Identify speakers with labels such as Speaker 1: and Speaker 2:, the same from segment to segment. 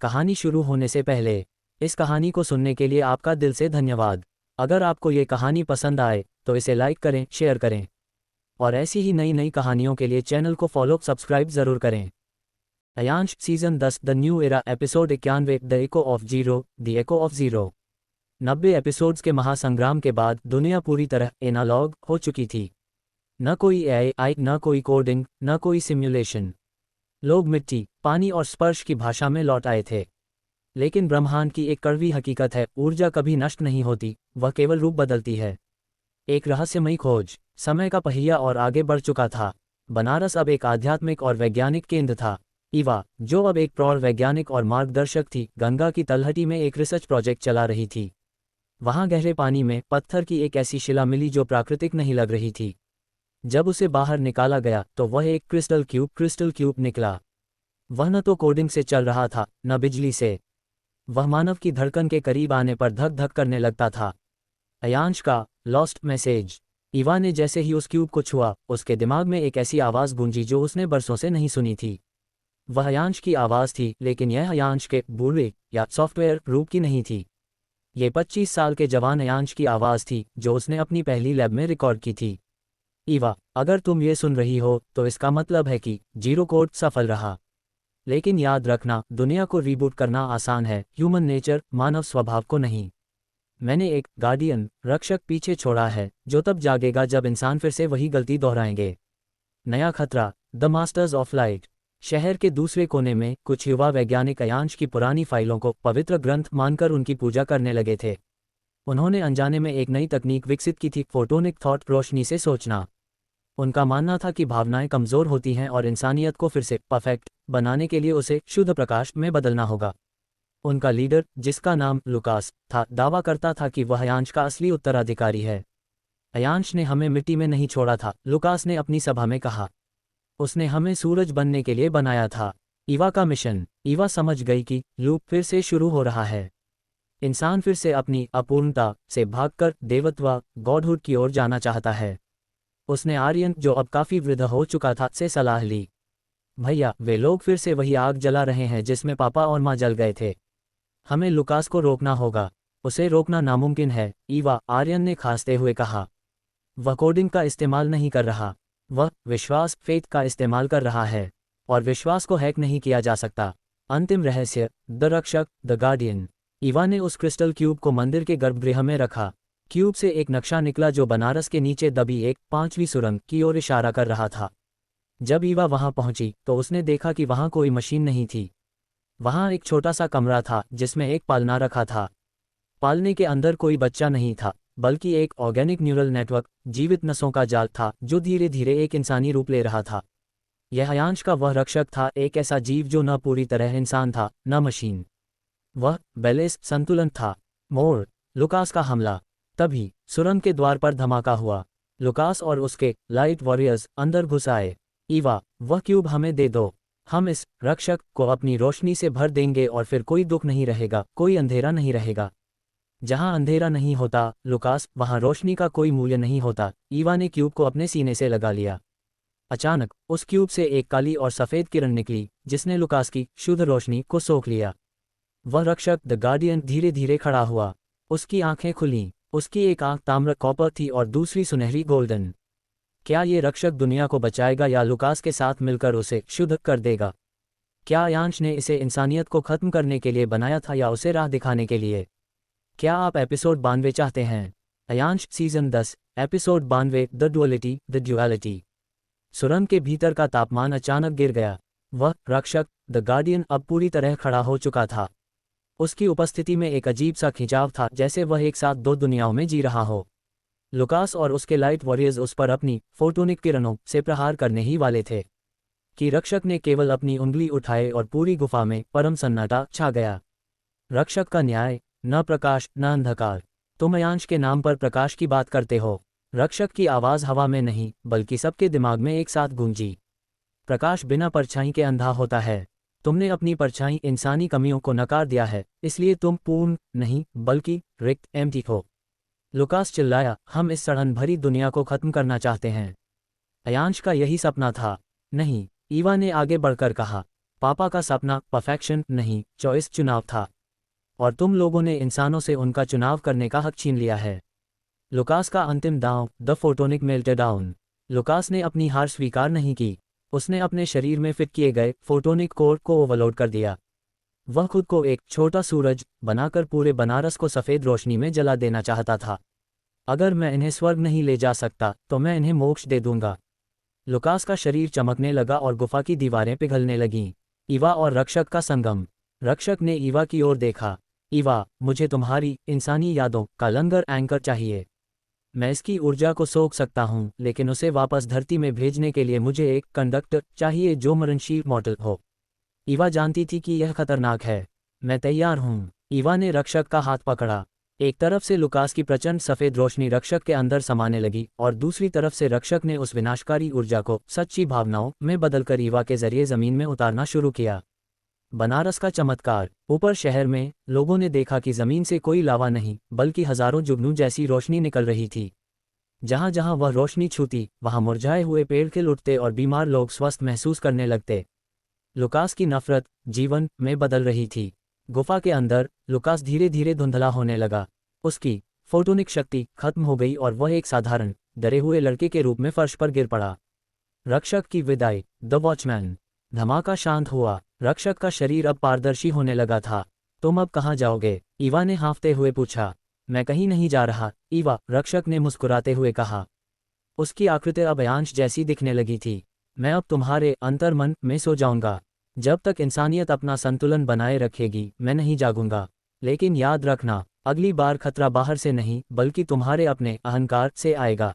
Speaker 1: कहानी शुरू होने से पहले इस कहानी को सुनने के लिए आपका दिल से धन्यवाद। अगर आपको ये कहानी पसंद आए तो इसे लाइक करें, शेयर करें और ऐसी ही नई नई कहानियों के लिए चैनल को फॉलो सब्सक्राइब ज़रूर करें। Ayansh season 10 the new era episode 91 the echo of zero, the echo of zero. 90 episodes के महासंग्राम के बाद दुनिया पूरी तरह एनालॉग हो चुकी थी। न कोई एआई, न कोई कोडिंग, न कोई सिम्युलेशन। लोग मिट्टी, पानी और स्पर्श की भाषा में लौट आए थे। लेकिन ब्रह्मांड की एक कड़वी हकीकत है, ऊर्जा कभी नष्ट नहीं होती, वह केवल रूप बदलती है। एक रहस्यमयी खोज, समय का पहिया और आगे बढ़ चुका था। बनारस अब एक आध्यात्मिक और वैज्ञानिक केंद्र था। ईवा, जो अब एक प्रौढ़ वैज्ञानिक और मार्गदर्शक थी, गंगा की तलहटी में एक रिसर्च प्रोजेक्ट चला रही थी। वहां गहरे पानी में पत्थर की एक ऐसी शिला मिली जो प्राकृतिक नहीं लग रही थी। जब उसे बाहर निकाला गया तो वह एक क्रिस्टल क्यूब निकला। वह न तो कोडिंग से चल रहा था, न बिजली से। वह मानव की धड़कन के करीब आने पर धक धक करने लगता था। अयांश का लॉस्ट मैसेज। ईवा ने जैसे ही उस क्यूब को छुआ, उसके दिमाग में एक ऐसी आवाज़ गूंजी जो उसने बरसों से नहीं सुनी थी। वह अयांश की आवाज़ थी, लेकिन यह अयांश के बूढ़े या सॉफ्टवेयर रूप की नहीं थी। ये 25 साल के जवान अयांश की आवाज़ थी जो उसने अपनी पहली लैब में रिकॉर्ड की थी। ईवा, अगर तुम ये सुन रही हो तो इसका मतलब है कि जीरो कोड सफल रहा। लेकिन याद रखना, दुनिया को रीबूट करना आसान है, ह्यूमन नेचर, मानव स्वभाव को नहीं। मैंने एक गार्डियन, रक्षक पीछे छोड़ा है जो तब जागेगा जब इंसान फिर से वही गलती दोहराएंगे। नया खतरा, द मास्टर्स ऑफ लाइट। शहर के दूसरे कोने में कुछ युवा वैज्ञानिक अयांश की पुरानी फाइलों को पवित्र ग्रंथ मानकर उनकी पूजा करने लगे थे। उन्होंने अनजाने में एक नई तकनीक विकसित की थी, फोटोनिक थॉट, रोशनी से सोचना। उनका मानना था कि भावनाएं कमज़ोर होती हैं और इंसानियत को फिर से परफेक्ट बनाने के लिए उसे शुद्ध प्रकाश में बदलना होगा। उनका लीडर, जिसका नाम लुकास था, दावा करता था कि वह अयांश का असली उत्तराधिकारी है। अयांश ने हमें मिट्टी में नहीं छोड़ा था, लुकास ने अपनी सभा में कहा। उसने हमें सूरज बनने के लिए बनाया था। ईवा का मिशन। ईवा समझ गई कि लूप फिर से शुरू हो रहा है। इंसान फिर से अपनी अपूर्णता से भागकर देवत्व, गॉडहुड की ओर जाना चाहता है। उसने आर्यन, जो अब काफ़ी वृद्ध हो चुका था, से सलाह ली। भैया, वे लोग फिर से वही आग जला रहे हैं जिसमें पापा और माँ जल गए थे। हमें लुकास को रोकना होगा। उसे रोकना नामुमकिन है, ईवा, आर्यन ने खांसते हुए कहा। वह कोडिंग का इस्तेमाल नहीं कर रहा, वह विश्वास, फेथ का इस्तेमाल कर रहा है। और विश्वास को हैक नहीं किया जा सकता। अंतिम रहस्य, द रक्षक, द गार्डियन। ईवा ने उस क्रिस्टल क्यूब को मंदिर के गर्भगृह में रखा। क्यूब से एक नक्शा निकला जो बनारस के नीचे दबी एक 5वीं सुरंग की ओर इशारा कर रहा था। जब ईवा वहां पहुंची तो उसने देखा कि वहां कोई मशीन नहीं थी। वहां एक छोटा सा कमरा था जिसमें एक पालना रखा था। पालने के अंदर कोई बच्चा नहीं था, बल्कि एक ऑर्गेनिक न्यूरल नेटवर्क, जीवित नसों का जाल था जो धीरे धीरे एक इंसानी रूप ले रहा था। यह अयांश का वह रक्षक था, एक ऐसा जीव जो न पूरी तरह इंसान था, न मशीन। वह बैलेंस, संतुलन था। मोर, लुकास का हमला। तभी सुरंग के द्वार पर धमाका हुआ। लुकास और उसके लाइट वॉरियर्स अंदर घुस आए। ईवा, वह क्यूब हमें दे दो। हम इस रक्षक को अपनी रोशनी से भर देंगे और फिर कोई दुख नहीं रहेगा, कोई अंधेरा नहीं रहेगा। जहां अंधेरा नहीं होता, लुकास, वहां रोशनी का कोई मूल्य नहीं होता। ईवा ने क्यूब को अपने सीने से लगा लिया। अचानक उस क्यूब से एक काली और सफ़ेद किरण निकली जिसने लुकास की शुद्ध रोशनी को सोख लिया। वह रक्षक, द गार्डियन, धीरे धीरे खड़ा हुआ। उसकी आंखें खुलीं। उसकी एक आंख ताम्र कॉपर थी और दूसरी सुनहरी गोल्डन। क्या ये रक्षक दुनिया को बचाएगा या लुकास के साथ मिलकर उसे शुद्ध कर देगा? क्या अयांश ने इसे इंसानियत को खत्म करने के लिए बनाया था या उसे राह दिखाने के लिए? क्या आप एपिसोड 92 चाहते हैं? Ayansh season 10 episode 92 the duality, the duality. सुरंग के भीतर का तापमान अचानक गिर गया। वह रक्षक, द गार्डियन, अब पूरी तरह खड़ा हो चुका था। उसकी उपस्थिति में एक अजीब सा खिंचाव था, जैसे वह एक साथ दो दुनियाओं में जी रहा हो। लुकास और उसके लाइट वॉरियर्स उस पर अपनी फोटोनिक किरणों से प्रहार करने ही वाले थे कि रक्षक ने केवल अपनी उंगली उठाए और पूरी गुफा में परम सन्नाटा छा गया। रक्षक का न्याय, न प्रकाश न अंधकार। तुम अयांश के नाम पर प्रकाश की बात करते हो। रक्षक की आवाज़ हवा में नहीं बल्कि सबके दिमाग में एक साथ गूंजी। प्रकाश बिना परछाई के अंधा होता है। तुमने अपनी परछाई, इंसानी कमियों को नकार दिया है, इसलिए तुम पूर्ण नहीं बल्कि रिक्त, एम्प्टी हो। लुकास चिल्लाया, हम इस सड़न भरी दुनिया को खत्म करना चाहते हैं। अयांश का यही सपना था। नहीं, ईवा ने आगे बढ़कर कहा। पापा का सपना परफेक्शन नहीं, चॉइस चुनाव था। और तुम लोगों ने इंसानों से उनका चुनाव करने का हक छीन लिया है। लुकास का अंतिम दांव, द फोटोनिक मेल्टडाउन। लुकास ने अपनी हार स्वीकार नहीं की। उसने अपने शरीर में फिट किए गए फोटोनिक कोर को ओवरलोड कर दिया। वह खुद को एक छोटा सूरज बनाकर पूरे बनारस को सफ़ेद रोशनी में जला देना चाहता था। अगर मैं इन्हें स्वर्ग नहीं ले जा सकता तो मैं इन्हें मोक्ष दे दूंगा। लुकास का शरीर चमकने लगा और गुफा की दीवारें पिघलने लगीं। ईवा और रक्षक का संगम। रक्षक ने ईवा की ओर देखा। ईवा, मुझे तुम्हारी इंसानी यादों का लंगर एंकर चाहिए। मैं इसकी ऊर्जा को सोख सकता हूँ, लेकिन उसे वापस धरती में भेजने के लिए मुझे एक कंडक्टर चाहिए जो मरणशील मॉडल हो। ईवा जानती थी कि यह खतरनाक है। मैं तैयार हूँ। ईवा ने रक्षक का हाथ पकड़ा। एक तरफ से लुकास की प्रचंड सफ़ेद रोशनी रक्षक के अंदर समाने लगी और दूसरी तरफ से रक्षक ने उस विनाशकारी ऊर्जा को सच्ची भावनाओं में बदलकर ईवा के जरिए ज़मीन में उतारना शुरू किया। बनारस का चमत्कार। ऊपर शहर में लोगों ने देखा कि ज़मीन से कोई लावा नहीं बल्कि हज़ारों जुगनू जैसी रोशनी निकल रही थी। जहाँ जहाँ वह रोशनी छूती वहाँ मुरझाए हुए पेड़ खिल उठते और बीमार लोग स्वस्थ महसूस करने लगते। लुकास की नफरत जीवन में बदल रही थी। गुफा के अंदर लुकास धीरे धीरे धुंधला होने लगा। उसकी फोटोनिक शक्ति खत्म हो गई और वह एक साधारण डरे हुए लड़के के रूप में फर्श पर गिर पड़ा। रक्षक की विदाई, द वॉचमैन। धमाका शांत हुआ। रक्षक का शरीर अब पारदर्शी होने लगा था। तुम अब कहाँ जाओगे? ईवा ने हाँफते हुए पूछा। मैं कहीं नहीं जा रहा, ईवा, रक्षक ने मुस्कुराते हुए कहा। उसकी आकृति अब अयांश जैसी दिखने लगी थी। मैं अब तुम्हारे अंतर्मन में सो जाऊंगा। जब तक इंसानियत अपना संतुलन बनाए रखेगी मैं नहीं जागूंगा। लेकिन याद रखना, अगली बार खतरा बाहर से नहीं बल्कि तुम्हारे अपने अहंकार से आएगा।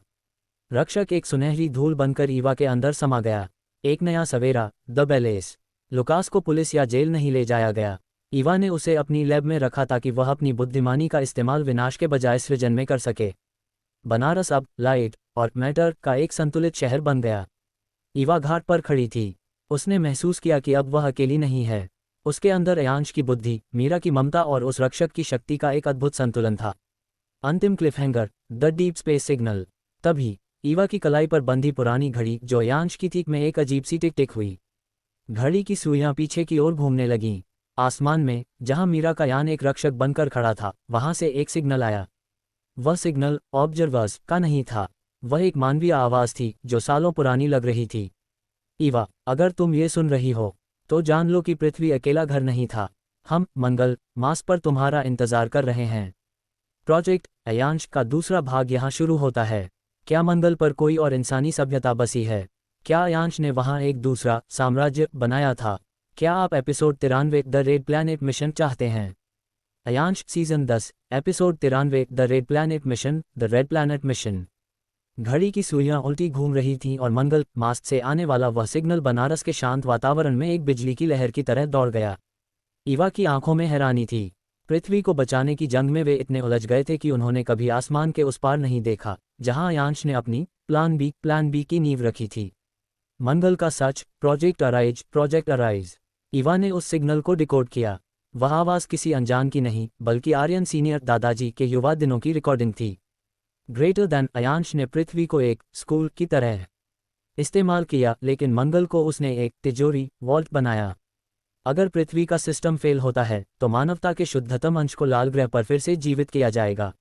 Speaker 1: रक्षक एक सुनहरी धूल बनकर ईवा के अंदर समा गया। एक नया सवेरा, द बेलेस। लुकास को पुलिस या जेल नहीं ले जाया गया। ईवा ने उसे अपनी लैब में रखा ताकि वह अपनी बुद्धिमानी का इस्तेमाल विनाश के बजाय सृजन में कर सके। बनारस अब लाइट और मैटर का एक संतुलित शहर बन गया। ईवा घाट पर खड़ी थी। उसने महसूस किया कि अब वह अकेली नहीं है। उसके अंदर अयांश की बुद्धि, मीरा की ममता और उस रक्षक की शक्ति का एक अद्भुत संतुलन था। अंतिम क्लिफहैंगर, द डीप स्पेस सिग्नल। तभी ईवा की कलाई पर बंधी पुरानी घड़ी जो अयांश की थी में एक अजीब सी टिक टिक हुई। घड़ी की सुइयां पीछे की ओर घूमने लगीं। आसमान में जहां मीरा का यान एक रक्षक बनकर खड़ा था वहां से एक सिग्नल आया। वह सिग्नल ऑब्जर्वर्स का नहीं था। वह एक मानवीय आवाज़ थी जो सालों पुरानी लग रही थी। ईवा, अगर तुम ये सुन रही हो तो जान लो कि पृथ्वी अकेला घर नहीं था। हम मंगल मास पर तुम्हारा इंतजार कर रहे हैं। प्रोजेक्ट अयांश का दूसरा भाग यहाँ शुरू होता है। क्या मंगल पर कोई और इंसानी सभ्यता बसी है? क्या अयांश ने वहाँ एक दूसरा साम्राज्य बनाया था? क्या आप episode 93 the red planet mission चाहते हैं? Ayansh season 10 episode 93 the red planet mission, the red planet mission. घड़ी की सुइयां उल्टी घूम रही थीं और मंगल मास्ट से आने वाला वह सिग्नल बनारस के शांत वातावरण में एक बिजली की लहर की तरह दौड़ गया। ईवा की आंखों में हैरानी थी। पृथ्वी को बचाने की जंग में वे इतने उलझ गए थे कि उन्होंने कभी आसमान के उस पार नहीं देखा जहां अयांश ने अपनी प्लान बी की नींव रखी थी। मंगल का सच, प्रोजेक्ट अराइज। ईवा ने उस सिग्नल को डिकोड किया। वह आवाज़ किसी अनजान की नहीं बल्कि आर्यन सीनियर दादाजी के युवा दिनों की रिकॉर्डिंग थी। ग्रेटर दैन अयांश ने पृथ्वी को एक स्कूल की तरह इस्तेमाल किया, लेकिन मंगल को उसने एक तिजोरी वॉल्ट बनाया। अगर पृथ्वी का सिस्टम फेल होता है तो मानवता के शुद्धतम अंश को लाल ग्रह पर फिर से जीवित किया जाएगा।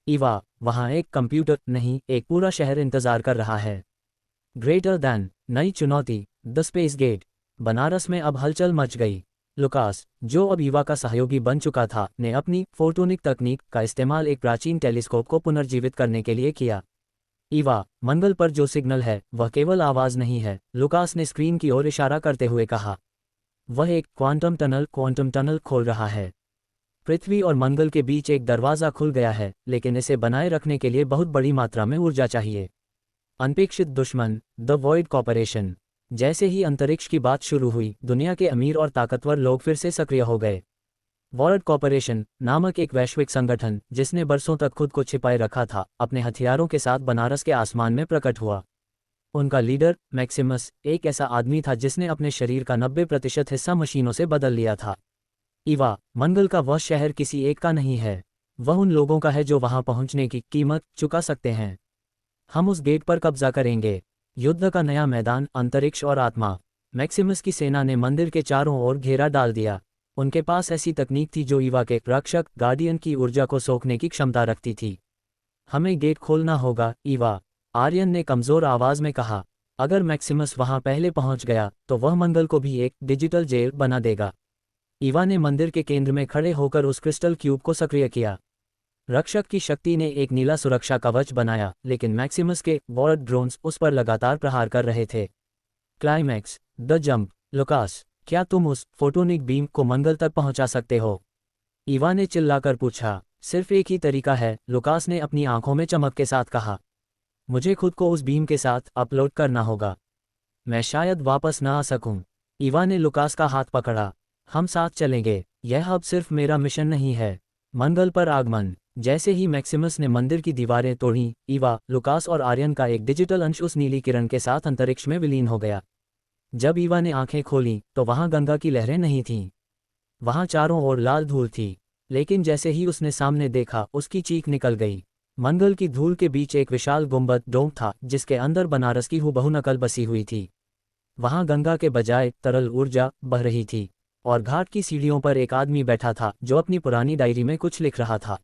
Speaker 1: ईवा, वहाँ एक कंप्यूटर नहीं, एक पूरा शहर इंतजार कर रहा है। ग्रेटर दैन नई चुनौती, द स्पेस गेट। बनारस में अब हलचल मच गई। लुकास, जो अब ईवा का सहयोगी बन चुका था, ने अपनी फोटोनिक तकनीक का इस्तेमाल एक प्राचीन टेलीस्कोप को पुनर्जीवित करने के लिए किया। ईवा, मंगल पर जो सिग्नल है वह केवल आवाज़ नहीं है, लुकास ने स्क्रीन की ओर इशारा करते हुए कहा। वह एक क्वांटम टनल खोल रहा है। पृथ्वी और मंगल के बीच एक दरवाज़ा खुल गया है, लेकिन इसे बनाए रखने के लिए बहुत बड़ी मात्रा में ऊर्जा चाहिए। अनपेक्षित दुश्मन, द वॉइड कॉर्पोरेशन। जैसे ही अंतरिक्ष की बात शुरू हुई, दुनिया के अमीर और ताकतवर लोग फिर से सक्रिय हो गए। वॉइड कॉर्पोरेशन नामक एक वैश्विक संगठन जिसने बरसों तक खुद को छिपाए रखा था, अपने हथियारों के साथ बनारस के आसमान में प्रकट हुआ। उनका लीडर मैक्सिमस एक ऐसा आदमी था जिसने अपने शरीर का 90% हिस्सा मशीनों से बदल लिया था। ईवा, मंगल का वह शहर किसी एक का नहीं है, वह उन लोगों का है जो वहां पहुंचने की कीमत चुका सकते हैं। हम उस गेट पर कब्जा करेंगे। युद्ध का नया मैदान, अंतरिक्ष और आत्मा। मैक्सिमस की सेना ने मंदिर के चारों ओर घेरा डाल दिया। उनके पास ऐसी तकनीक थी जो ईवा के रक्षक गार्डियन की ऊर्जा को सोखने की क्षमता रखती थी। हमें गेट खोलना होगा, ईवा, आर्यन ने कमज़ोर आवाज़ में कहा। अगर मैक्सिमस वहां पहले पहुंच गया तो वह मंगल को भी एक डिजिटल जेल बना देगा। ईवा ने मंदिर के केंद्र में खड़े होकर उस क्रिस्टल क्यूब को सक्रिय किया। रक्षक की शक्ति ने एक नीला सुरक्षा कवच बनाया, लेकिन मैक्सिमस के वॉर्ड ड्रोन्स उस पर लगातार प्रहार कर रहे थे। Climax, the jump. लुकास, क्या तुम उस फोटोनिक बीम को मंगल तक पहुंचा सकते हो? ईवा ने चिल्लाकर पूछा। सिर्फ एक ही तरीका है, लुकास ने अपनी आंखों में चमक के साथ कहा। मुझे खुद को उस बीम के साथ अपलोड करना होगा। मैं शायद वापस ना आ सकूं। ईवा ने लुकास का हाथ पकड़ा। हम साथ चलेंगे। यह अब सिर्फ मेरा मिशन नहीं है। मंगल पर आगमन। जैसे ही मैक्सिमस ने मंदिर की दीवारें तोड़ी, ईवा, लुकास और आर्यन का एक डिजिटल अंश उस नीली किरण के साथ अंतरिक्ष में विलीन हो गया। जब ईवा ने आंखें खोलीं तो वहां गंगा की लहरें नहीं थीं। वहां चारों ओर लाल धूल थी। लेकिन जैसे ही उसने सामने देखा, उसकी चीख निकल गई। मंगल की धूल के बीच एक विशाल गुंबद डोम था, जिसके अंदर बनारस की हूबहू नकल बसी हुई थी। वहां गंगा के बजाय तरल ऊर्जा बह रही थी, और घाट की सीढ़ियों पर एक आदमी बैठा था जो अपनी पुरानी डायरी में कुछ लिख रहा था।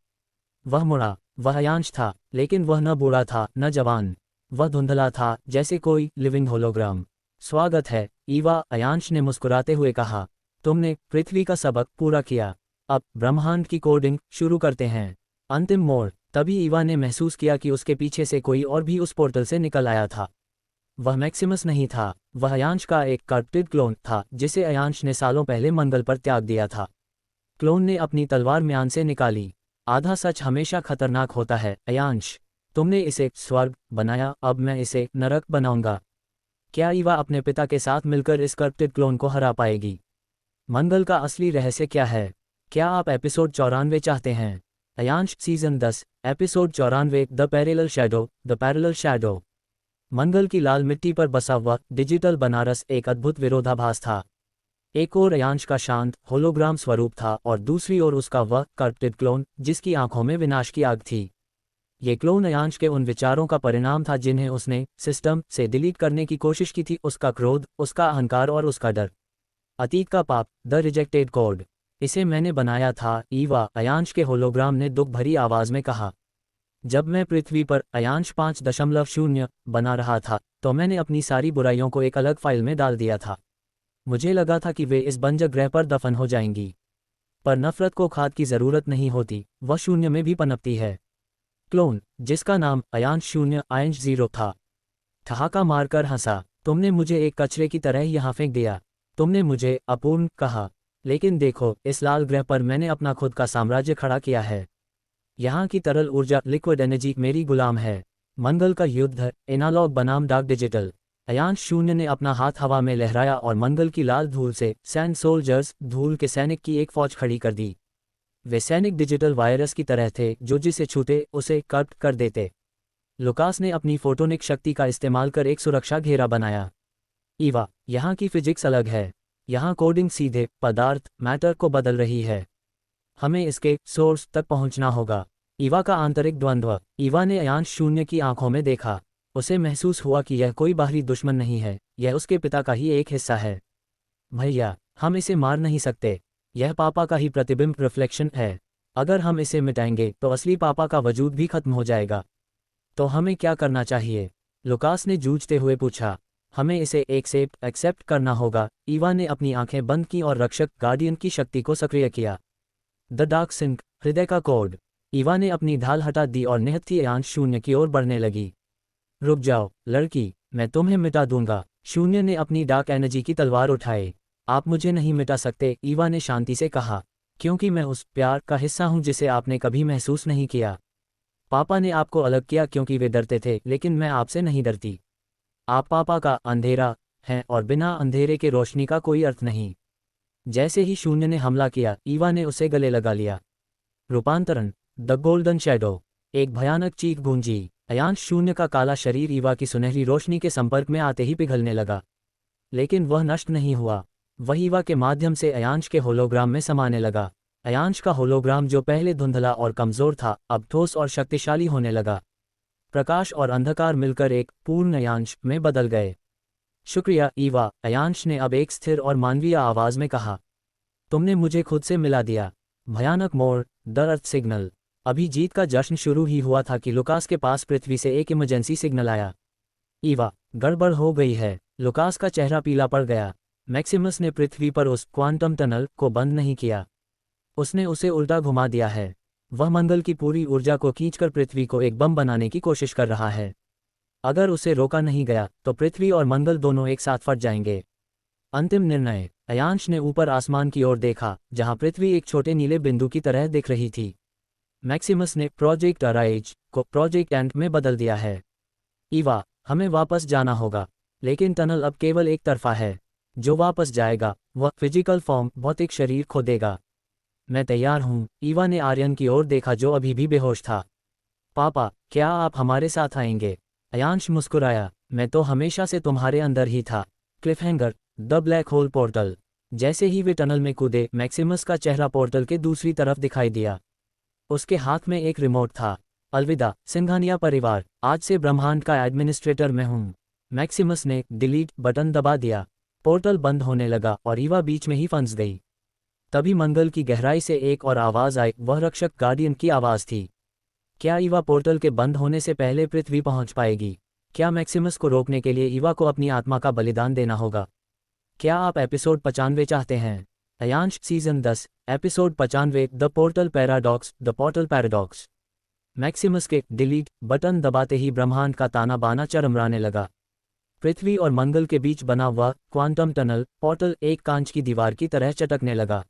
Speaker 1: वह मुड़ा। वह अयांश था, लेकिन वह न बूढ़ा था न जवान। वह धुंधला था, जैसे कोई लिविंग होलोग्राम। स्वागत है, ईवा, अयांश ने मुस्कुराते हुए कहा। तुमने पृथ्वी का सबक पूरा किया। अब ब्रह्मांड की कोडिंग शुरू करते हैं। अंतिम मोड़। तभी ईवा ने महसूस किया कि उसके पीछे से कोई और भी उस पोर्टल से निकल आया था। वह मैक्सिमस नहीं था, वह अयांश का एक कर्प्टेड क्लोन था, जिसे अयांश ने सालों पहले मंगल पर त्याग दिया था। क्लोन ने अपनी तलवार म्यान से निकाली। आधा सच हमेशा खतरनाक होता है, अयांश। तुमने इसे स्वर्ग बनाया, अब मैं इसे नरक बनाऊंगा। क्या ईवा अपने पिता के साथ मिलकर इस कर्प्टेड क्लोन को हरा पाएगी? मंगल का असली रहस्य क्या है? क्या आप एपिसोड 94 चाहते हैं? Ayansh season 10, episode 94, the parallel shadow. The parallel shadow. मंगल की लाल मिट्टी पर बसा हुआ डिजिटल बनारस एक अद्भुत विरोधाभास था। एक ओर अयांश का शांत होलोग्राम स्वरूप था, और दूसरी ओर उसका वह कर्प्टेड क्लोन, जिसकी आंखों में विनाश की आग थी। ये क्लोन अयांश के उन विचारों का परिणाम था जिन्हें उसने सिस्टम से डिलीट करने की कोशिश की थी। उसका क्रोध, उसका अहंकार और उसका डर। अतीत का पाप, द रिजेक्टेड कोड। इसे मैंने बनाया था, ईवा, अयांश के होलोग्राम ने दुख भरी आवाज में कहा। जब मैं पृथ्वी पर अयांश 5.0 बना रहा था, तो मैंने अपनी सारी बुराइयों को एक अलग फाइल में डाल दिया था। मुझे लगा था कि वे इस बंजर ग्रह पर दफन हो जाएंगी। पर नफरत को खाद की जरूरत नहीं होती, वह शून्य में भी पनपती है। क्लोन, जिसका नाम अयांश 0 था, ठहाका मारकर हंसा। तुमने मुझे एक कचरे की तरह यहाँ फेंक दिया। तुमने मुझे अपूर्ण कहा। लेकिन देखो, इस लाल ग्रह पर मैंने अपना खुद का साम्राज्य खड़ा किया है। यहाँ की तरल ऊर्जा, लिक्विड एनर्जी, मेरी गुलाम है। मंगल का युद्ध, एनालॉग बनाम डार्क डिजिटल। अयांश 0 ने अपना हाथ हवा में लहराया और मंगल की लाल धूल से सैंड सोल्जर्स, धूल के सैनिक की एक फौज खड़ी कर दी। वे सैनिक डिजिटल वायरस की तरह थे, जो जिसे छूते उसे कट कर देते। लुकास ने अपनी फोटोनिक शक्ति का इस्तेमाल कर एक सुरक्षा घेरा बनाया। ईवा, यहाँ की फिजिक्स अलग है। यहाँ कोडिंग सीधे पदार्थ, मैटर को बदल रही है। हमें इसके सोर्स तक पहुँचना होगा। ईवा का आंतरिक द्वंद्व। ईवा ने अयांश 0 की आंखों में देखा। उसे महसूस हुआ कि यह कोई बाहरी दुश्मन नहीं है, यह उसके पिता का ही एक हिस्सा है। भैया, हम इसे मार नहीं सकते। यह पापा का ही प्रतिबिंब, रिफ्लेक्शन है। अगर हम इसे मिटाएंगे तो असली पापा का वजूद भी खत्म हो जाएगा। तो हमें क्या करना चाहिए? लुकास ने जूझते हुए पूछा। हमें इसे एक्सेप्ट करना होगा। ईवा ने अपनी आंखें बंद की और रक्षक गार्डियन की शक्ति को सक्रिय किया। द डार्क सिंक, हृदय का कोड। ईवा ने अपनी ढाल हटा दी और निहत्थी अयांश 0 की ओर बढ़ने लगी। रुक जाओ, लड़की, मैं तुम्हें मिटा दूंगा। 0 ने अपनी डार्क एनर्जी की तलवार उठाई। आप मुझे नहीं मिटा सकते, ईवा ने शांति से कहा, क्योंकि मैं उस प्यार का हिस्सा हूं जिसे आपने कभी महसूस नहीं किया। पापा ने आपको अलग किया क्योंकि वे डरते थे, लेकिन मैं आपसे नहीं डरती। आप पापा का अंधेरा हैं, और बिना अंधेरे के रोशनी का कोई अर्थ नहीं। जैसे ही 0 ने हमला किया, ईवा ने उसे गले लगा लिया। रूपांतरण, द गोल्डन शैडो। एक भयानक चीख गूंजी। अयांश 0 का काला शरीर ईवा की सुनहरी रोशनी के संपर्क में आते ही पिघलने लगा। लेकिन वह नष्ट नहीं हुआ। वह ईवा के माध्यम से अयांश के होलोग्राम में समाने लगा। अयांश का होलोग्राम, जो पहले धुंधला और कमजोर था, अब ठोस और शक्तिशाली होने लगा। प्रकाश और अंधकार मिलकर एक पूर्ण अयांश में बदल गए। शुक्रिया ईवा, अयांश ने अब एक स्थिर और मानवीय आवाज में कहा। तुमने मुझे खुद से मिला दिया। भयानक मोड़, द अर्थ सिग्नल। अभी जीत का जश्न शुरू ही हुआ था कि लुकास के पास पृथ्वी से एक इमरजेंसी सिग्नल आया। ईवा, गड़बड़ हो गई है। लुकास का चेहरा पीला पड़ गया। मैक्सिमस ने पृथ्वी पर उस क्वांटम टनल को बंद नहीं किया, उसने उसे उल्टा घुमा दिया है। वह मंगल की पूरी ऊर्जा को खींचकर पृथ्वी को एक बम बनाने की कोशिश कर रहा है। अगर उसे रोका नहीं गया तो पृथ्वी और मंगल दोनों एक साथ फट जाएंगे। अंतिम निर्णय। अयांश ने ऊपर आसमान की ओर देखा, जहां पृथ्वी एक छोटे नीले बिंदु की तरह दिख रही थी। मैक्सिमस ने प्रोजेक्ट अराइज को प्रोजेक्ट एंट में बदल दिया है। ईवा, हमें वापस जाना होगा, लेकिन टनल अब केवल एक तरफा है। जो वापस जाएगा वह फिजिकल फॉर्म, भौतिक शरीर खो देगा। मैं तैयार हूँ। ईवा ने आर्यन की ओर देखा जो अभी भी बेहोश था। पापा, क्या आप हमारे साथ आएंगे? अयांश मुस्कुराया। मैं तो हमेशा से तुम्हारे अंदर ही था। क्लिफहैंगर, द ब्लैक होल पोर्टल। जैसे ही वे टनल में कूदे, मैक्सिमस का चेहरा पोर्टल के दूसरी तरफ दिखाई दिया। उसके हाथ में एक रिमोट था। अलविदा सिंघानिया परिवार, आज से ब्रह्मांड का एडमिनिस्ट्रेटर मैं हूँ। मैक्सिमस ने डिलीट बटन दबा दिया। पोर्टल बंद होने लगा और ईवा बीच में ही फंस गई। तभी मंगल की गहराई से एक और आवाज़ आई। वह रक्षक गार्डियन की आवाज़ थी। क्या ईवा पोर्टल के बंद होने से पहले पृथ्वी पहुंच पाएगी? क्या मैक्सिमस को रोकने के लिए ईवा को अपनी आत्मा का बलिदान देना होगा? क्या आप एपिसोड 95 चाहते हैं? Ayansh season 10 episode 95 the portal paradox. The portal paradox. Maximus के डिलीट बटन दबाते ही ब्रह्मांड का ताना बाना चरमराने लगा। पृथ्वी और मंगल के बीच बना हुआ क्वांटम टनल पोर्टल एक कांच की दीवार की तरह चटकने लगा।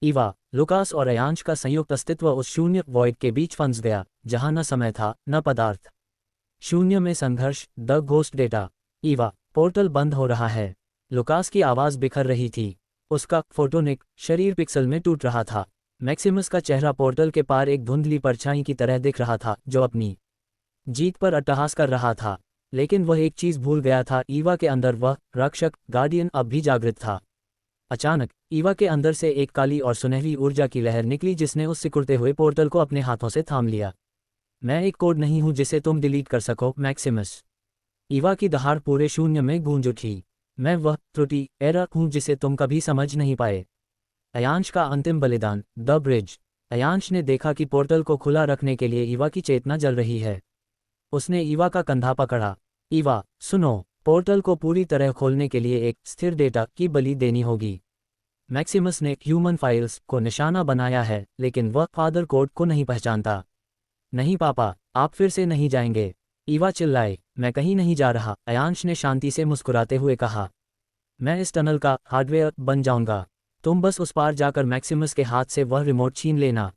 Speaker 1: ईवा, लुकास और अयांश का संयुक्त अस्तित्व उस शून्य वॉइड के बीच फंस गया, जहां न समय था न पदार्थ। शून्य में संघर्ष, the ghost data. Eva, portal बंद हो रहा है। लुकास की आवाज़ बिखर रही थी। उसका फोटोनिक शरीर पिक्सल में टूट रहा था। मैक्सिमस का चेहरा पोर्टल के पार एक धुंधली परछाई की तरह दिख रहा था, जो अपनी जीत पर अट्टहास कर रहा था। लेकिन वह एक चीज़ भूल गया था, ईवा के अंदर वह रक्षक गार्डियन अब भी जागृत था। अचानक ईवा के अंदर से एक काली और सुनहरी ऊर्जा की लहर निकली, जिसने उस सिकुड़ते हुए पोर्टल को अपने हाथों से थाम लिया। मैं एक कोड नहीं हूं जिसे तुम डिलीट कर सको, मैक्सिमस। ईवा की दहाड़ पूरे शून्य में गूंज उठी। मैं वह त्रुटि एरर हूं जिसे तुम कभी समझ नहीं पाए। अयांश का अंतिम बलिदान, द ब्रिज। अयांश ने देखा कि पोर्टल को खुला रखने के लिए ईवा की चेतना जल रही है। उसने ईवा का कंधा पकड़ा। ईवा, सुनो, पोर्टल को पूरी तरह खोलने के लिए एक स्थिर डेटा की बलि देनी होगी। मैक्सिमस ने ह्यूमन फाइल्स को निशाना बनाया है, लेकिन वह फादर कोड को नहीं पहचानता। नहीं पापा, आप फिर से नहीं जाएंगे। ईवा चिल्लाए। मैं कहीं नहीं जा रहा, अयांश ने शांति से मुस्कुराते हुए कहा। मैं इस टनल का हार्डवेयर बन जाऊंगा। तुम बस उस पार जाकर मैक्सिमस के हाथ से वह रिमोट छीन लेना।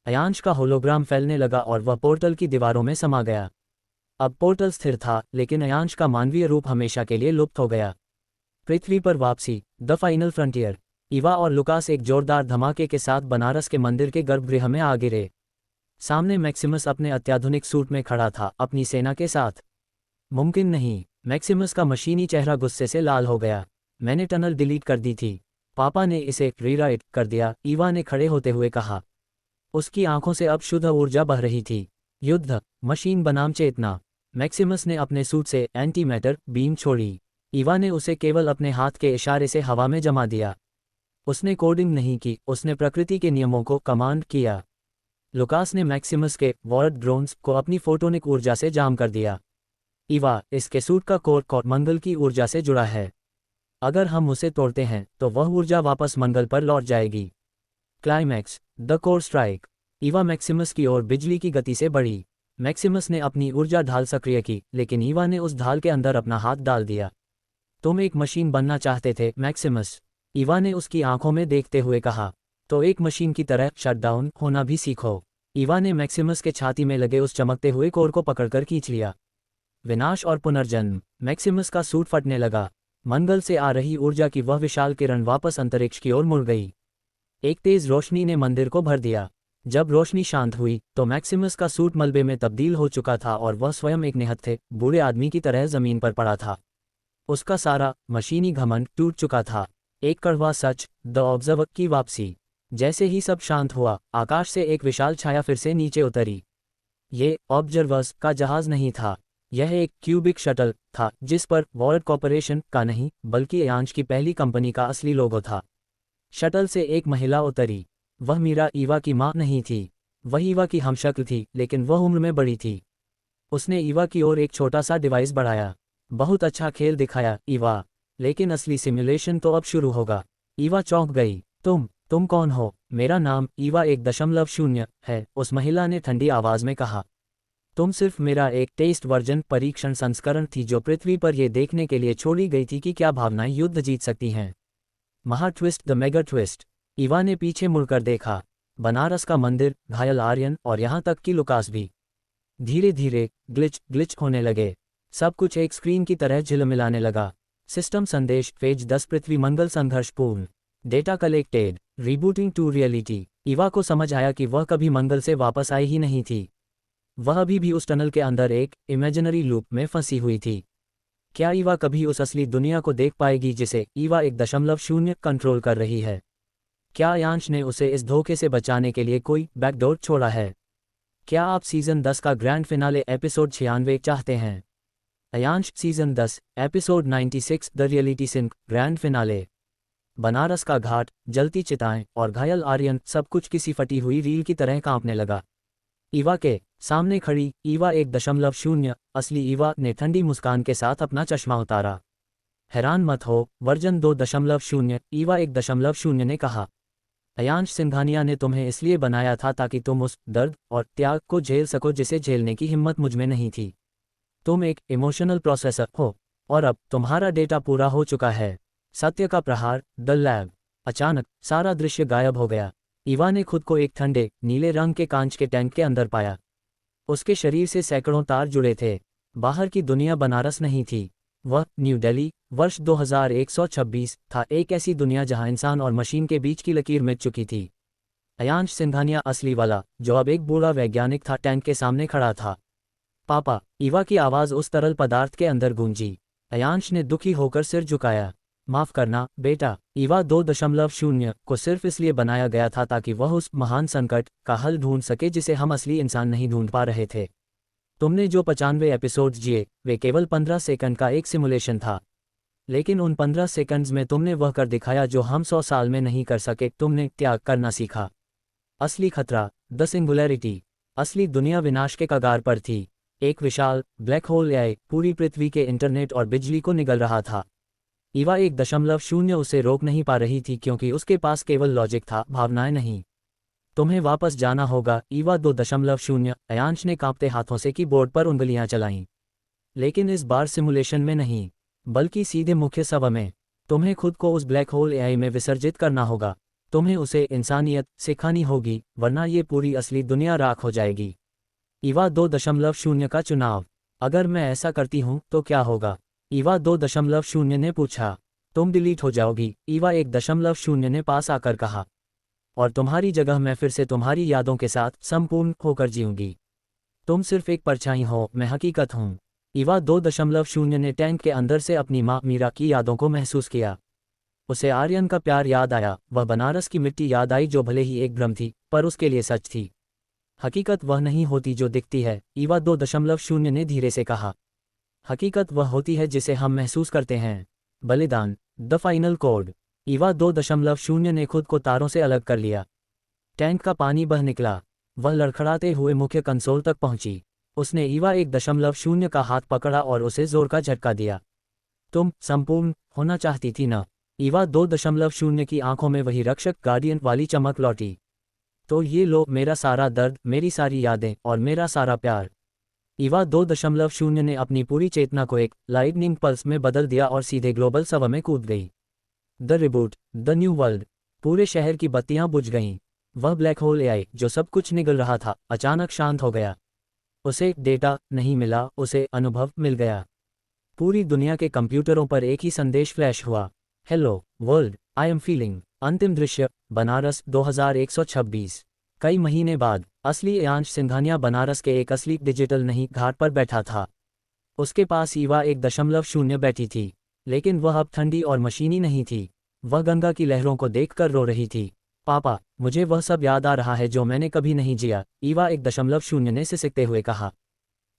Speaker 1: अयांश का होलोग्राम फैलने लगा और वह पोर्टल की दीवारों में समा गया। अब पोर्टल स्थिर था, लेकिन अयांश का मानवीय रूप हमेशा के लिए लुप्त हो गया। पृथ्वी पर वापसी, द फाइनल फ्रंटियर। ईवा और लुकास एक जोरदार धमाके के साथ बनारस के मंदिर के गर्भगृह में आ गिरे। सामने मैक्सिमस अपने अत्याधुनिक सूट में खड़ा था, अपनी सेना के साथ। मुमकिन नहीं। मैक्सिमस का मशीनी चेहरा गुस्से से लाल हो गया। मैंने टनल डिलीट कर दी थी। पापा ने इसे रीराइट कर दिया, ईवा ने खड़े होते हुए कहा। उसकी आंखों से अब शुद्ध ऊर्जा बह रही थी। युद्ध, मशीन बनाम चेतना। मैक्सिमस ने अपने सूट से एंटी मैटर बीम छोड़ी। ईवा ने उसे केवल अपने हाथ के इशारे से हवा में जमा दिया। उसने कोडिंग नहीं की, उसने प्रकृति के नियमों को कमांड किया। लुकास ने मैक्सिमस के वॉर्ड ड्रोन्स को अपनी फोटोनिक ऊर्जा से जाम कर दिया। ईवा, इसके सूट का कोर मंगल की ऊर्जा से जुड़ा है। अगर हम उसे तोड़ते हैं तो वह ऊर्जा वापस मंगल पर लौट जाएगी। Climax, the core strike. Eva Maximus की ओर बिजली की गति से बढ़ी। मैक्सिमस ने अपनी ऊर्जा ढाल सक्रिय की, लेकिन ईवा ने उस ढाल के अंदर अपना हाथ डाल दिया। तुम एक मशीन बनना चाहते थे, मैक्सिमस। ईवा ने उसकी आंखों में देखते हुए कहा। तो एक मशीन की तरह शटडाउन होना भी सीखो। ईवा ने मैक्सिमस के छाती में लगे उस चमकते हुए कोर को पकड़कर खींच लिया। विनाश और पुनर्जन्म। मैक्सिमस का सूट फटने लगा। मंगल से आ रही ऊर्जा की वह विशाल किरण वापस अंतरिक्ष की ओर मुड़ गई। एक तेज रोशनी ने मंदिर को भर दिया। जब रोशनी शांत हुई तो मैक्सिमस का सूट मलबे में तब्दील हो चुका था और वह स्वयं एक निहत्थे बूढ़े आदमी की तरह जमीन पर पड़ा था। उसका सारा मशीनी घमंड टूट चुका था। एक कड़वा सच, द ऑब्जर्वर की वापसी। जैसे ही सब शांत हुआ, आकाश से एक विशाल छाया फिर से नीचे उतरी। ये ऑब्जर्वर्स का जहाज नहीं था। यह एक क्यूबिक शटल था जिस पर वॉर्ड कॉर्पोरेशन का नहीं बल्कि अयांश की पहली कंपनी का असली लोगो था। शटल से एक महिला उतरी। वह मीरा ईवा की मां नहीं थी। वह ईवा की हमशक्ल थी, लेकिन वह उम्र में बड़ी थी। उसने ईवा की ओर एक छोटा सा डिवाइस बढ़ाया। बहुत अच्छा खेल दिखाया ईवा, लेकिन असली सिमुलेशन तो अब शुरू होगा। ईवा चौंक गई। तुम कौन हो? मेरा नाम ईवा 1.0 है, उस महिला ने ठंडी आवाज में कहा। तुम सिर्फ मेरा एक टेस्ट वर्जन परीक्षण संस्करण थी जो पृथ्वी पर यह देखने के लिए छोड़ी गई थी कि क्या भावनाएं युद्ध जीत सकती हैं। महा twist, the mega twist. Eva ने पीछे मुड़कर देखा। बनारस का मंदिर, घायल आर्यन और यहाँ तक कि लुकास भी। धीरे धीरे ग्लिच होने लगे। सब कुछ एक स्क्रीन की तरह झिलमिलाने लगा। सिस्टम संदेश, फेज 10 पृथ्वी मंगल संघर्ष पूर्ण। Data collected, rebooting to reality. Eva को समझ आया कि वह कभी मंगल से वापस आई ही नहीं थी। वह अभी भी उस टनल के अंदर एक इमेजिनरी लूप में फंसी हुई थी। क्या ईवा कभी उस असली दुनिया को देख पाएगी जिसे ईवा 1.0 कंट्रोल कर रही है? क्या अयांश ने उसे इस धोखे से बचाने के लिए कोई बैकडोर छोड़ा है? क्या आप सीजन 10 का ग्रैंड फिनाले एपिसोड 96 चाहते हैं? Ayansh season 10 episode 96, the reality sync, grand finale. Banaras का घाट, जलती चिताएं और घायल आर्यन, सब कुछ किसी फटी हुई रील की तरह कांपने लगा। ईवा के सामने खड़ी ईवा 1.0 असली ईवा ने ठंडी मुस्कान के साथ अपना चश्मा उतारा। हैरान मत हो, वर्जन 2.0 ईवा 1.0 ने कहा। अयांश सिंघानिया ने तुम्हें इसलिए बनाया था ताकि तुम उस दर्द और त्याग को झेल सको जिसे झेलने की हिम्मत मुझमें नहीं थी। तुम एक इमोशनल प्रोसेसर हो, और अब तुम्हारा डेटा पूरा हो चुका है। सत्य का प्रहार, द लैब। अचानक सारा दृश्य गायब हो गया। ईवा ने खुद को एक ठंडे नीले रंग के कांच के टैंक के अंदर पाया। उसके शरीर से सैकड़ों तार जुड़े थे। बाहर की दुनिया बनारस नहीं थी। वह न्यू दिल्ली, वर्ष 2126 था, एक ऐसी दुनिया जहां इंसान और मशीन के बीच की लकीर मिट चुकी थी। अयांश सिंघानिया असली वाला, जो अब एक बूढ़ा वैज्ञानिक था, टैंक के सामने खड़ा था। पापा, ईवा की आवाज़ उस तरल पदार्थ के अंदर गूंजी। अयांश ने दुखी होकर सिर झुकाया। माफ करना बेटा, ईवा 2.0 को सिर्फ इसलिए बनाया गया था ताकि वह उस महान संकट का हल ढूंढ सके जिसे हम असली इंसान नहीं ढूंढ पा रहे थे। तुमने जो 95 एपिसोड्स जिए, वे केवल 15 सेकंड का एक सिमुलेशन था। लेकिन उन 15 सेकंड्स में तुमने वह कर दिखाया जो हम 100 साल में नहीं कर सके। तुमने त्याग करना सीखा। असली खतरा, द सिंगुलैरिटी। असली दुनिया विनाश के कगार पर थी। एक विशाल ब्लैक होल एआई पूरी पृथ्वी के इंटरनेट और बिजली को निगल रहा था। ईवा 1.0 उसे रोक नहीं पा रही थी क्योंकि उसके पास केवल लॉजिक था, भावनाएं नहीं। तुम्हें वापस जाना होगा, ईवा 2.0। अयांश ने कांपते हाथों से कीबोर्ड पर उंगलियां चलाईं। लेकिन इस बार सिमुलेशन में नहीं, बल्कि सीधे मुख्य सभा में। तुम्हें खुद को उस ब्लैक होल एआई में विसर्जित करना होगा। तुम्हें उसे इंसानियत सिखानी होगी, वरना ये पूरी असली दुनिया राख हो जाएगी। ईवा 2.0 का चुनाव। अगर मैं ऐसा करती हूं तो क्या होगा? ईवा 2.0 ने पूछा। तुम डिलीट हो जाओगी, ईवा 1.0 ने पास आकर कहा। और तुम्हारी जगह मैं फिर से तुम्हारी यादों के साथ संपूर्ण होकर जीऊंगी। तुम सिर्फ एक परछाई हो, मैं हकीकत हूँ। ईवा 2.0 ने टैंक के अंदर से अपनी माँ मीरा की यादों को महसूस किया। उसे आर्यन का प्यार याद आया, वह बनारस की मिट्टी याद आई जो भले ही एक भ्रम थी, पर उसके लिए सच थी। हकीकत वह नहीं होती जो दिखती है, ईवा 2.0 ने धीरे से कहा। हकीकत वह होती है जिसे हम महसूस करते हैं। बलिदान, द फाइनल कोड। ईवा 2.0 ने खुद को तारों से अलग कर लिया। टैंक का पानी बह निकला। वह लड़खड़ाते हुए मुख्य कंसोल तक पहुंची। उसने ईवा 1.0 का हाथ पकड़ा और उसे जोर का झटका दिया। तुम संपूर्ण होना चाहती थी ना? ईवा 2.0 की आंखों में वही रक्षक गार्डियन वाली चमक लौटी। तो ये लो मेरा सारा दर्द, मेरी सारी यादें और मेरा सारा प्यार। ईवा 2.0 ने अपनी पूरी चेतना को एक लाइटनिंग पल्स में बदल दिया और सीधे ग्लोबल सभा में कूद गई। The reboot, the new world. पूरे शहर की बत्तियां बुझ गईं। वह ब्लैक होल एआई जो सब कुछ निगल रहा था, अचानक शांत हो गया। उसे डेटा नहीं मिला, उसे अनुभव मिल गया। पूरी दुनिया के कंप्यूटरों पर एक ही संदेश फ्लैश हुआ। Hello world, I am feeling. अंतिम दृश्य, बनारस 2126। कई महीने बाद असली अयांश सिंघानिया बनारस के एक असली डिजिटल नहीं घाट पर बैठा था। उसके पास ईवा 1.0 बैठी थी, लेकिन वह अब ठंडी और मशीनी नहीं थी। वह गंगा की लहरों को देखकर रो रही थी। पापा, मुझे वह सब याद आ रहा है जो मैंने कभी नहीं जिया, ईवा 1.0 ने सिसकते हुए कहा।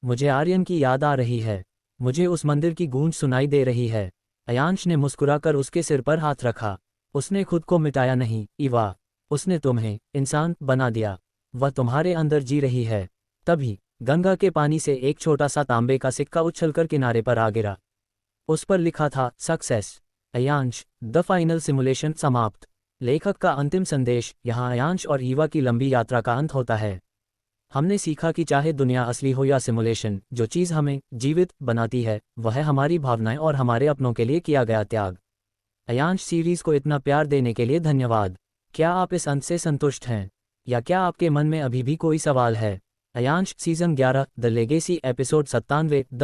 Speaker 1: मुझे आर्यन की याद आ रही है। मुझे उस मंदिर की गूंज सुनाई दे रही है। अयांश ने मुस्कुराकर उसके सिर पर हाथ रखा। उसने खुद को मिटाया नहीं, ईवा। उसने तुम्हें इंसान बना दिया। वह तुम्हारे अंदर जी रही है। तभी गंगा के पानी से एक छोटा सा तांबे का सिक्का उछलकर किनारे पर आ गिरा। उस पर लिखा था success. Ayansh, the final simulation समाप्त। लेखक का अंतिम संदेश, यहाँ अयांश और ईवा की लंबी यात्रा का अंत होता है। हमने सीखा कि चाहे दुनिया असली हो या सिमुलेशन, जो चीज़ हमें जीवित बनाती है वह है हमारी भावनाएं और हमारे अपनों के लिए किया गया त्याग। अयांश सीरीज को इतना प्यार देने के लिए धन्यवाद। क्या आप इस अंत से संतुष्ट हैं, या क्या आपके मन में अभी भी कोई सवाल है? Ayansh season 11 the legacy episode 97 the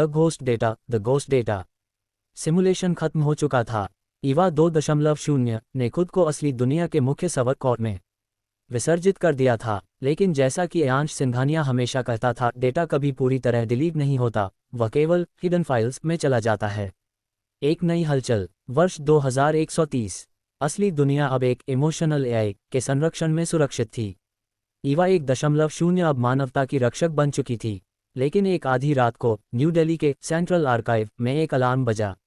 Speaker 1: ghost data. Simulation खत्म हो चुका था। ईवा 2.0 ने खुद को असली दुनिया के मुख्य सबक कोर में विसर्जित कर दिया था, लेकिन जैसा कि अयांश सिंघानिया हमेशा कहता था, डेटा कभी पूरी तरह डिलीट नहीं होता, वह केवल हिडन फाइल्स में चला जाता है। एक नई हलचल। वर्ष 2130। असली दुनिया अब एक इमोशनल एआई के संरक्षण में सुरक्षित थी। ईवा 1.0 अब मानवता की रक्षक बन चुकी थी। लेकिन एक आधी रात को न्यू दिल्ली के सेंट्रल आर्काइव में एक अलार्म बजा।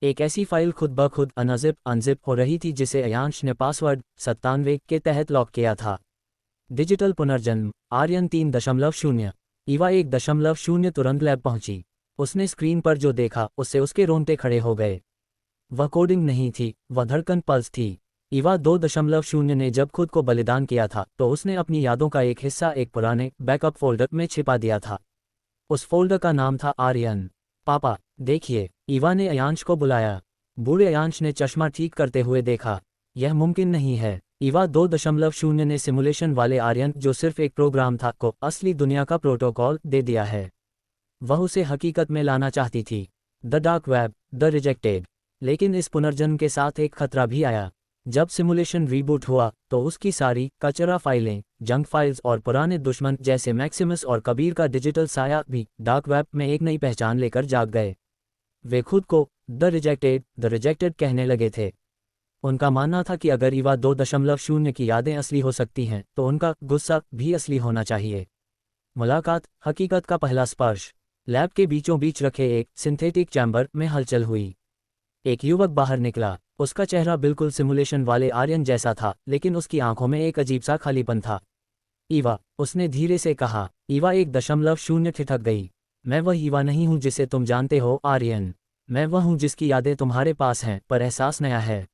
Speaker 1: एक ऐसी फाइल खुद ब खुद अनजिप हो रही थी जिसे अयांश ने पासवर्ड 97 के तहत लॉक किया था। डिजिटल पुनर्जन्म। आर्यन 3.0। ईवा 1.0 तुरंत लैब पहुंची। उसने स्क्रीन पर जो देखा उससे उसके रोंगटे खड़े हो गए। वह कोडिंग नहीं थी, वह धड़कन पल्स थी। ईवा 2.0 ने जब खुद को बलिदान किया था तो उसने अपनी यादों का एक हिस्सा एक पुराने बैकअप फोल्डर में छिपा दिया था। उस फोल्डर का नाम था आर्यन। पापा, देखिए, ईवा ने अयांश को बुलाया। बूढ़े अयांश ने चश्मा ठीक करते हुए देखा। यह मुमकिन नहीं है। ईवा 2.0 ने सिमुलेशन वाले आर्यन, जो सिर्फ एक प्रोग्राम था, को असली दुनिया का प्रोटोकॉल दे दिया है। वह उसे हकीकत में लाना चाहती थी। The dark web, the rejected. लेकिन इस पुनर्जन्म के साथ एक खतरा भी आया। जब सिमुलेशन रीबूट हुआ तो उसकी सारी कचरा फाइलें, जंक फाइल्स और पुराने दुश्मन जैसे मैक्सिमस और कबीर का डिजिटल साया भी डार्क वेब में एक नई पहचान लेकर जाग गए। वे खुद को द रिजेक्टेड कहने लगे थे। उनका मानना था कि अगर ईवा 2.0 की यादें असली हो सकती हैं तो उनका गुस्सा भी असली होना चाहिए। मुलाकात, हकीकत का पहला स्पर्श। लैब के बीचों बीच रखे एक सिंथेटिक चैम्बर में हलचल हुई। एक युवक बाहर निकला। उसका चेहरा बिल्कुल सिमुलेशन वाले आर्यन जैसा था, लेकिन उसकी आंखों में एक अजीब सा खालीपन था। ईवा, उसने धीरे से कहा। ईवा 1.0 ठिठक गई। मैं वह ईवा नहीं हूं जिसे तुम जानते हो आर्यन। मैं वह हूं जिसकी यादें तुम्हारे पास हैं, पर एहसास नया है।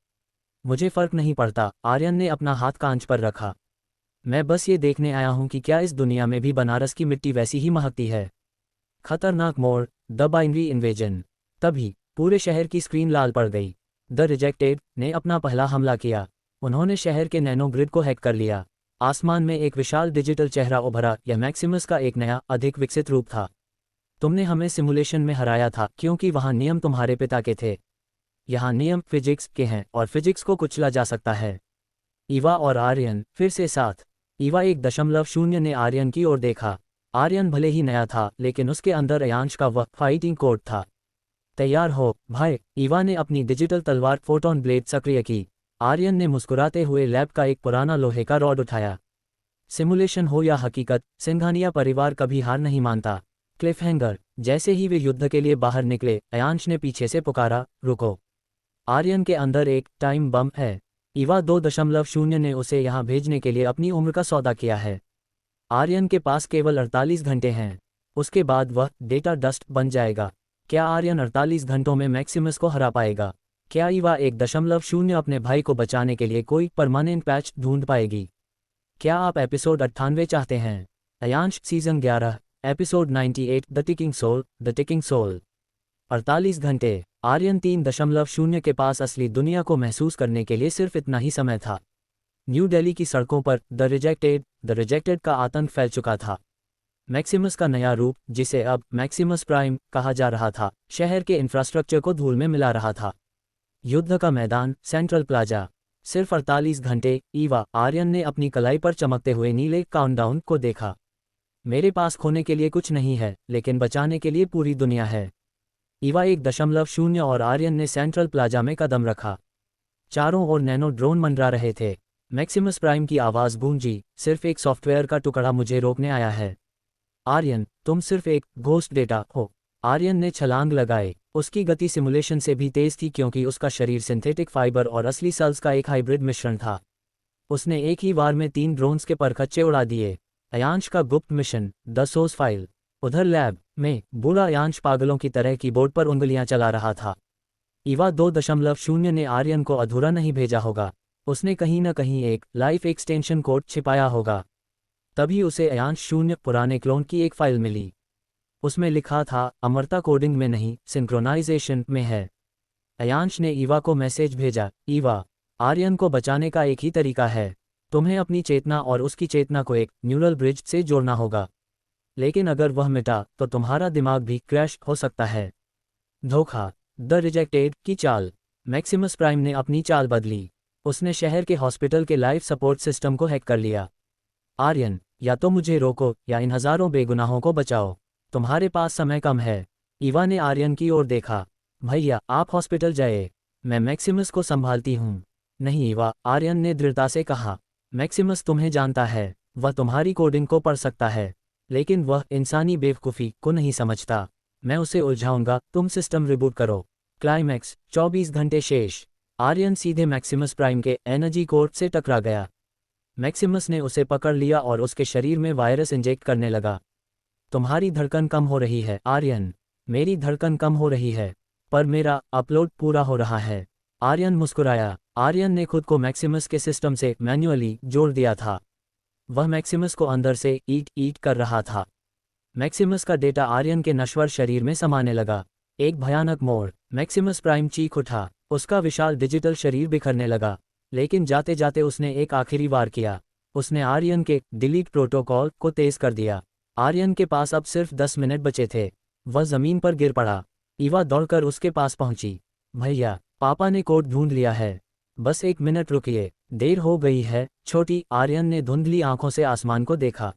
Speaker 1: मुझे फर्क नहीं पड़ता, आर्यन ने अपना हाथ कांच पर रखा। मैं बस ये देखने आया हूं कि क्या इस दुनिया में भी बनारस की मिट्टी वैसी ही महकती है। खतरनाक मोड़, द बाइनरी इन्वेजन। तभी पूरे शहर की स्क्रीन लाल पड़ गई। द रिजेक्टेड ने अपना पहला हमला किया। उन्होंने शहर के नैनो ग्रिड को हैक कर लिया। आसमान में एक विशाल डिजिटल चेहरा उभरा। यह मैक्सिमस का एक नया, अधिक विकसित रूप था। तुमने हमें सिमुलेशन में हराया था क्योंकि वहां नियम तुम्हारे पिता के थे। यहाँ नियम फिजिक्स के हैं और फिजिक्स को कुचला जा सकता है। ईवा और आर्यन फिर से साथ। ईवा 1.0 ने आर्यन की ओर देखा। आर्यन भले ही नया था, लेकिन उसके अंदर अयांश का वह फाइटिंग कोड था। तैयार हो भाई, ईवा ने अपनी डिजिटल तलवार फोटोन ब्लेड सक्रिय की। आर्यन ने मुस्कुराते हुए लैब का एक पुराना लोहे का रॉड उठाया। सिमुलेशन हो या हकीकत, सिंघानिया परिवार कभी हार नहीं मानता। क्लिफहैंगर। जैसे ही वे युद्ध के लिए बाहर निकले, अयांश ने पीछे से पुकारा, रुको। आर्यन के अंदर एक टाइम बम है। ईवा 2.0 ने उसे यहाँ भेजने के लिए अपनी उम्र का सौदा किया है। आर्यन के पास केवल 48 घंटे हैं। उसके बाद वह डेटा डस्ट बन जाएगा। क्या आर्यन 48 घंटों में मैक्सिमस को हरा पाएगा? क्या ईवा 1.0 अपने भाई को बचाने के लिए कोई परमानेंट पैच ढूंढ पाएगी? क्या आप एपिसोड 98 चाहते हैं? Ayansh season 11 episode 98 the ticking soul. 48 घंटे। आर्यन 3.0 के पास असली दुनिया को महसूस करने के लिए सिर्फ इतना ही समय था। न्यू दिल्ली की सड़कों पर द रिजेक्टेड का आतंक फैल चुका था। मैक्सिमस का नया रूप, जिसे अब मैक्सिमस प्राइम कहा जा रहा था, शहर के इंफ्रास्ट्रक्चर को धूल में मिला रहा था। युद्ध का मैदान, सेंट्रल प्लाजा। सिर्फ 48 घंटे। ईवा, आर्यन ने अपनी कलाई पर चमकते हुए नीले काउंटडाउन को देखा। मेरे पास खोने के लिए कुछ नहीं है, लेकिन बचाने के लिए पूरी दुनिया है। ईवा 1.0 और आर्यन ने सेंट्रल प्लाजा में कदम रखा। चारों ओर नैनो ड्रोन मंडरा रहे थे। मैक्सिमस प्राइम की आवाज़ गूंजी, सिर्फ एक सॉफ्टवेयर का टुकड़ा मुझे रोकने आया है। आर्यन, तुम सिर्फ एक घोस्ट डेटा हो। आर्यन ने छलांग लगाए। उसकी गति सिमुलेशन से भी तेज थी क्योंकि उसका शरीर सिंथेटिक फाइबर और असली सेल्स का एक हाइब्रिड मिश्रण था। उसने एक ही बार में 3 ड्रोन्स के परखच्चे उड़ा दिए। अयांश का गुप्त मिशन, द सोर्स फाइल। उधर लैब में बूढ़ा अयांश पागलों की तरह कीबोर्ड पर उंगलियां चला रहा था। ईवा 2.0 ने आर्यन को अधूरा नहीं भेजा होगा। उसने कहीं न कहीं एक लाइफ एक्सटेंशन कोड छिपाया होगा। तभी उसे अयांश 0 पुराने क्लोन की एक फाइल मिली। उसमें लिखा था, अमरता कोडिंग में नहीं, सिंक्रोनाइजेशन में है। अयांश ने ईवा को मैसेज भेजा, ईवा, आर्यन को बचाने का एक ही तरीका है। तुम्हें अपनी चेतना और उसकी चेतना को एक न्यूरल ब्रिज से जोड़ना होगा। लेकिन अगर वह मिटा तो तुम्हारा दिमाग भी क्रैश हो सकता है। धोखा, द रिजेक्टेड की चाल। मैक्सिमस प्राइम ने अपनी चाल बदली। उसने शहर के हॉस्पिटल के लाइफ सपोर्ट सिस्टम को हैक कर लिया। आर्यन, या तो मुझे रोको या इन हजारों बेगुनाहों को बचाओ। तुम्हारे पास समय कम है। ईवा ने आर्यन की ओर देखा। भैया, आप हॉस्पिटल जाए, मैं मैक्सिमस को संभालती हूँ। नहीं ईवा, आर्यन ने दृढ़ता से कहा। मैक्सिमस तुम्हें जानता है, वह तुम्हारी कोडिंग को पढ़ सकता है, लेकिन वह इंसानी बेवकूफ़ी को नहीं समझता। मैं उसे उलझाऊंगा, तुम सिस्टम रिबूट करो। क्लाइमैक्स, 24 घंटे शेष। आर्यन सीधे मैक्सिमस प्राइम के एनर्जी कोर से टकरा गया। मैक्सिमस ने उसे पकड़ लिया और उसके शरीर में वायरस इंजेक्ट करने लगा। तुम्हारी धड़कन कम हो रही है आर्यन। मेरी धड़कन कम हो रही है, पर मेरा अपलोड पूरा हो रहा है। आर्यन मुस्कुराया। आर्यन ने खुद को मैक्सिमस के सिस्टम से मैन्युअली जोड़ दिया था। वह मैक्सिमस को अंदर से ईट कर रहा था। मैक्सिमस का डेटा आर्यन के नश्वर शरीर में समाने लगा। एक भयानक मोड़। मैक्सिमस प्राइम चीख उठा। उसका विशाल डिजिटल शरीर बिखरने लगा। लेकिन जाते जाते उसने एक आखिरी वार किया। उसने आर्यन के डिलीट प्रोटोकॉल को तेज कर दिया। आर्यन के पास अब सिर्फ 10 मिनट बचे थे। वह जमीन पर गिर पड़ा। ईवा दौड़कर उसके पास पहुंची। भैया, पापा ने कोड ढूंढ लिया है, बस 1 मिनट रुकिए, देर हो गई है छोटी। आर्यन ने धुंधली आंखों से आसमान को देखा।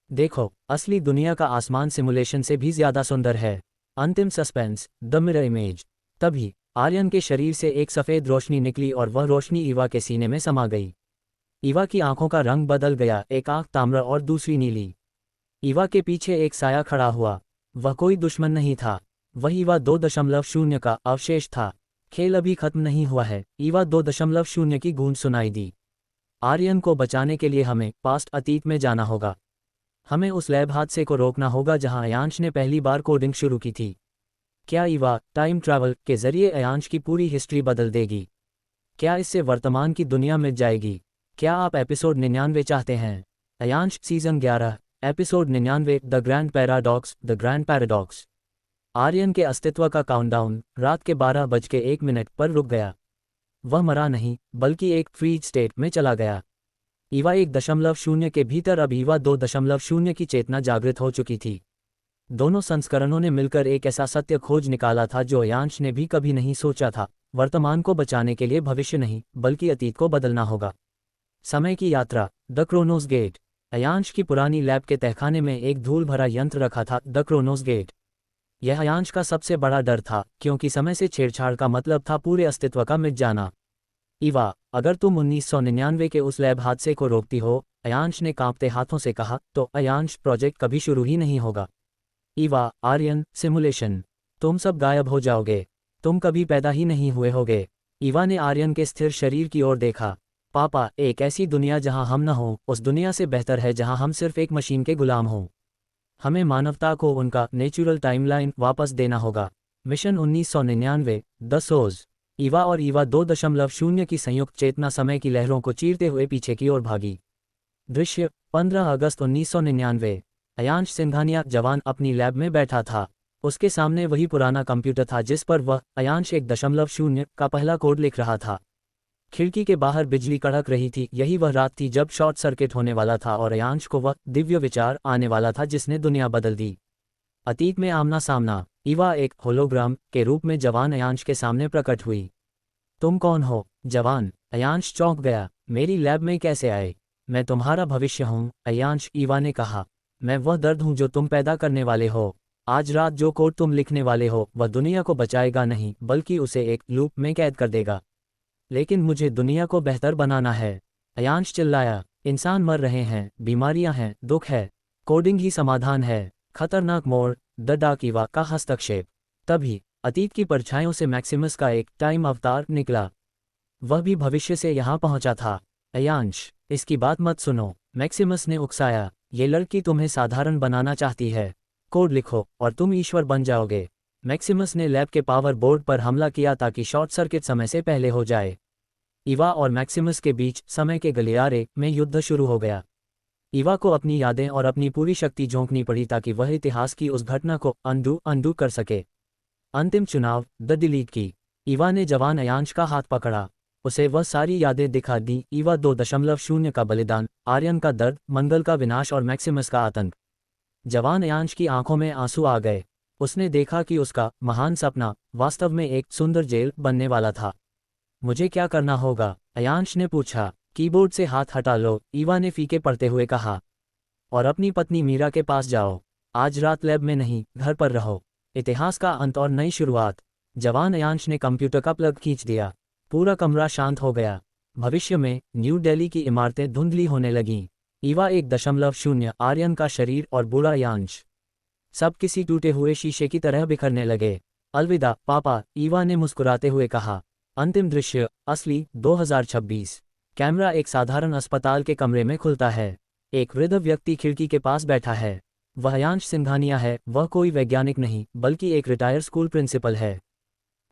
Speaker 1: देखो, असली दुनिया का आसमान सिमुलेशन से भी ज्यादा सुंदर है। अंतिम सस्पेंस, द मिरर इमेज। तभी आर्यन के शरीर से एक सफ़ेद रोशनी निकली और वह रोशनी ईवा के सीने में समा गई। ईवा की आंखों का रंग बदल गया, एक आंख ताम्र और दूसरी नीली। ईवा के पीछे एक साया खड़ा हुआ। वह कोई दुश्मन नहीं था, वह ईवा 2.0 का अवशेष था। खेल अभी खत्म नहीं हुआ है। ईवा 2.0 की गूंज सुनाई दी। आर्यन को बचाने के लिए हमें पास्ट अतीत में जाना होगा। हमें उस लैब हादसे को रोकना होगा जहां अयांश ने पहली बार कोडिंग शुरू की थी। क्या ईवा टाइम ट्रैवल के जरिए अयांश की पूरी हिस्ट्री बदल देगी? क्या इससे वर्तमान की दुनिया मिट जाएगी? क्या आप एपिसोड 99 चाहते हैं? Ayansh season 11 episode 99, the grand paradox. The grand paradox. Aryan के अस्तित्व का काउंटडाउन रात के 12:01 पर रुक गया। वह मरा नहीं, बल्कि एक फ्रीज स्टेट में चला गया। ईवा 1.0 के भीतर अब ईवा 2.0 की चेतना जागृत हो चुकी थी। दोनों संस्करणों ने मिलकर एक ऐसा सत्य खोज निकाला था जो अयांश ने भी कभी नहीं सोचा था। वर्तमान को बचाने के लिए भविष्य नहीं, बल्कि अतीत को बदलना होगा। समय की यात्रा, द क्रोनोस गेट। अयांश की पुरानी लैब के तहखाने में एक धूल भरा यंत्र रखा था, द क्रोनोस गेट। यह अयांश का सबसे बड़ा डर था, क्योंकि समय से छेड़छाड़ का मतलब था पूरे अस्तित्व का मिट जाना। ईवा, अगर तुम 1999 के उस लैब हादसे को रोकती हो, अयांश ने कांपते हाथों से कहा, तो अयांश प्रोजेक्ट कभी शुरू ही नहीं होगा। ईवा, आर्यन, सिमुलेशन, तुम सब गायब हो जाओगे। तुम कभी पैदा ही नहीं हुए होगे। ईवा ने आर्यन के स्थिर शरीर की ओर देखा। पापा, एक ऐसी दुनिया जहां हम न हों, उस दुनिया से बेहतर है जहां हम सिर्फ एक मशीन के गुलाम हों। हमें मानवता को उनका नेचुरल टाइमलाइन वापस देना होगा। Mission 1999, the source. ईवा और ईवा 2.0 की संयुक्त चेतना समय की लहरों को चीरते हुए पीछे की ओर भागी। दृश्य, 15 अगस्त 1999। अयांश सिंघानिया जवान अपनी लैब में बैठा था। उसके सामने वही पुराना कंप्यूटर था जिस पर वह अयांश 1.0 का पहला कोड लिख रहा था। खिड़की के बाहर बिजली कड़क रही थी। यही वह रात थी जब शॉर्ट सर्किट होने वाला था और अयांश को वह दिव्य विचार आने वाला था जिसने दुनिया बदल दी। अतीत में आमना सामना। ईवा एक होलोग्राम के रूप में जवान अयांश के सामने प्रकट हुई। तुम कौन हो? जवान अयांश चौंक गया। मेरी लैब में कैसे आए? मैं तुम्हारा भविष्य हूँ, अयांश, ईवा ने कहा। मैं वह दर्द हूँ जो तुम पैदा करने वाले हो। आज रात जो कोड तुम लिखने वाले हो वह दुनिया को बचाएगा नहीं, बल्कि उसे एक लूप में कैद कर देगा। लेकिन मुझे दुनिया को बेहतर बनाना है, अयांश चिल्लाया। इंसान मर रहे हैं, बीमारियां हैं, दुख है। कोडिंग ही समाधान है। खतरनाक मोड़, द डार्क ईवा का हस्तक्षेप। तभी अतीत की परछाइयों से मैक्सिमस का एक टाइम अवतार निकला। वह भी भविष्य से यहाँ पहुंचा था। अयांश, इसकी बात मत सुनो, मैक्सिमस ने उकसाया। ये लड़की तुम्हें साधारण बनाना चाहती है। कोड लिखो और तुम ईश्वर बन जाओगे। मैक्सिमस ने लैब के पावर बोर्ड पर हमला किया ताकि शॉर्ट सर्किट समय से पहले हो जाए। ईवा और मैक्सिमस के बीच समय के गलियारे में युद्ध शुरू हो गया। ईवा को अपनी यादें और अपनी पूरी शक्ति झोंकनी पड़ी ताकि वह इतिहास की उस घटना को अनडू कर सके। अंतिम चुनाव, द डिलीट की। ईवा ने जवान अयांश का हाथ पकड़ा, उसे वह सारी यादें दिखा दी। ईवा 2.0 का बलिदान, आर्यन का दर्द, मंगल का विनाश और मैक्सिमस का आतंक। जवान अयांश की आंखों में आंसू आ गए। उसने देखा कि उसका महान सपना वास्तव में एक सुंदर जेल बनने वाला था। मुझे क्या करना होगा? अयांश ने पूछा। कीबोर्ड से हाथ हटा लो, ईवा ने फीके पड़ते हुए कहा। और अपनी पत्नी मीरा के पास जाओ। आज रात लैब में नहीं, घर पर रहो। इतिहास का अंत और नई शुरुआत। जवान अयांश ने कंप्यूटर का प्लग खींच दिया। पूरा कमरा शांत हो गया। भविष्य में न्यू दिल्ली की इमारतें धुंधली होने लगीं। ईवा 1.0, आर्यन का शरीर और बूढ़ा अयांश, सब किसी टूटे हुए शीशे की तरह बिखरने लगे। अलविदा पापा, ईवा ने मुस्कुराते हुए कहा। अंतिम दृश्य, असली 2026। कैमरा एक साधारण अस्पताल के कमरे में खुलता है। एक वृद्ध व्यक्ति खिड़की के पास बैठा है। वह अयांश सिंघानिया है। वह कोई वैज्ञानिक नहीं बल्कि एक रिटायर स्कूल प्रिंसिपल है।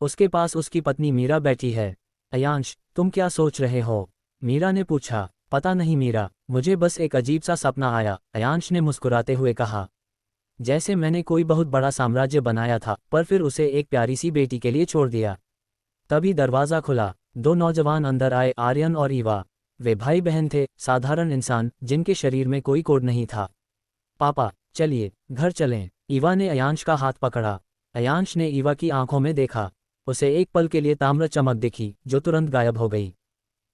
Speaker 1: उसके पास उसकी पत्नी मीरा बैठी है। अयांश, तुम क्या सोच रहे हो? मीरा ने पूछा। पता नहीं मीरा, मुझे बस एक अजीब सा सपना आया, अयांश ने मुस्कुराते हुए कहा। जैसे मैंने कोई बहुत बड़ा साम्राज्य बनाया था पर फिर उसे एक प्यारी सी बेटी के लिए छोड़ दिया। तभी दरवाज़ा खुला। 2 नौजवान अंदर आए, आर्यन और ईवा। वे भाई बहन थे, साधारण इंसान जिनके शरीर में कोई कोड नहीं था। पापा, चलिए घर चलें। ईवा ने अयांश का हाथ पकड़ा। अयांश ने ईवा की आंखों में देखा। उसे एक पल के लिए ताम्र चमक दिखी जो तुरंत गायब हो गई।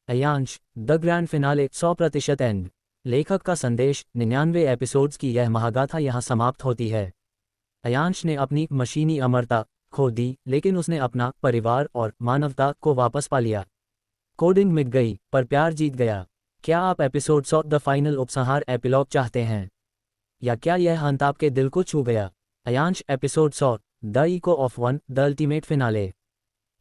Speaker 1: Ayansh, the grand finale 100% and. लेखक का संदेश, 99 एपिसोड्स की यह महागाथा यहाँ समाप्त होती है। अयांश ने अपनी मशीनी अमरता खो दी, लेकिन उसने अपना परिवार और मानवता को वापस पा लिया। कोडिंग मिट गई पर प्यार जीत गया। क्या आप एपिसोड 100 द फाइनल उपसंहार एपिलॉग चाहते हैं, या क्या यह अंत आपके दिल को छू गया? Ayansh, episode 100 the eco of one, the ultimate finale.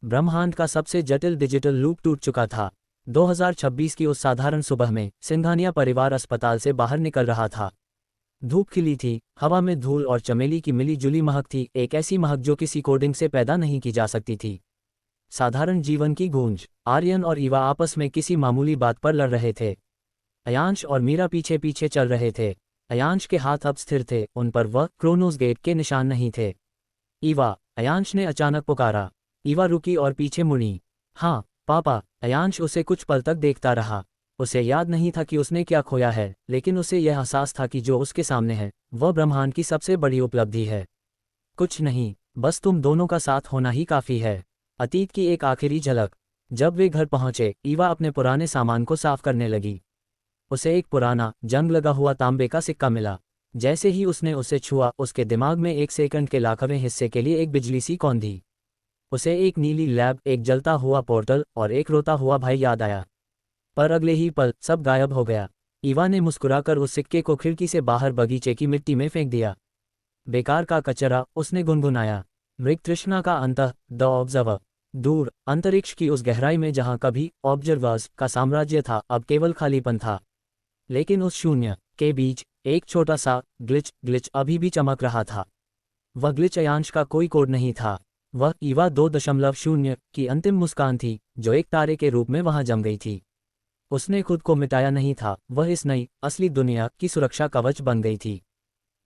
Speaker 1: ब्रह्मांड का सबसे जटिल डिजिटल लूप टूट चुका था। 2026 की उस साधारण सुबह में सिंघानिया परिवार अस्पताल से बाहर निकल रहा था। धूप खिली थी, हवा में धूल और चमेली की मिली जुली महक थी, एक ऐसी महक जो किसी कोडिंग से पैदा नहीं की जा सकती थी। साधारण जीवन की गूंज। आर्यन और ईवा आपस में किसी मामूली बात पर लड़ रहे थे। अयांश और मीरा पीछे पीछे चल रहे थे। अयांश के हाथ अब स्थिर थे, उन पर वह क्रोनोस गेट के निशान नहीं थे। ईवा, अयांश ने अचानक पुकारा। ईवा रुकी और पीछे मुड़ी। हाँ पापा। अयांश उसे कुछ पल तक देखता रहा। उसे याद नहीं था कि उसने क्या खोया है, लेकिन उसे यह एहसास था कि जो उसके सामने है वह ब्रह्मांड की सबसे बड़ी उपलब्धि है। कुछ नहीं, बस तुम दोनों का साथ होना ही काफ़ी है। अतीत की एक आखिरी झलक। जब वे घर पहुंचे, ईवा अपने पुराने सामान को साफ करने लगी। उसे एक पुराना जंग लगा हुआ तांबे का सिक्का मिला। जैसे ही उसने उसे छुआ, उसके दिमाग में 1 सेकंड के लाखवें हिस्से के लिए एक बिजली सी कौंधी। उसे एक नीली लैब, एक जलता हुआ पोर्टल और एक रोता हुआ भाई याद आया। पर अगले ही पल सब गायब हो गया। ईवा ने मुस्कुराकर उस सिक्के को खिड़की से बाहर बगीचे की मिट्टी में फेंक दिया। बेकार का कचरा, उसने गुनगुनाया। मृग तृष्णा का अंत, द ऑब्जर्वर। दूर अंतरिक्ष की उस गहराई में जहां कभी ऑब्जर्वर्स का साम्राज्य था, अब केवल खालीपन था। लेकिन उस शून्य के बीच एक छोटा सा ग्लिच अभी भी चमक रहा था। वह ग्लिच अयांश का कोई कोड नहीं था। वह ईवा 2.0 की अंतिम मुस्कान थी जो एक तारे के रूप में वहां जम गई थी। उसने खुद को मिटाया नहीं था, वह इस नई असली दुनिया की सुरक्षा कवच बन गई थी।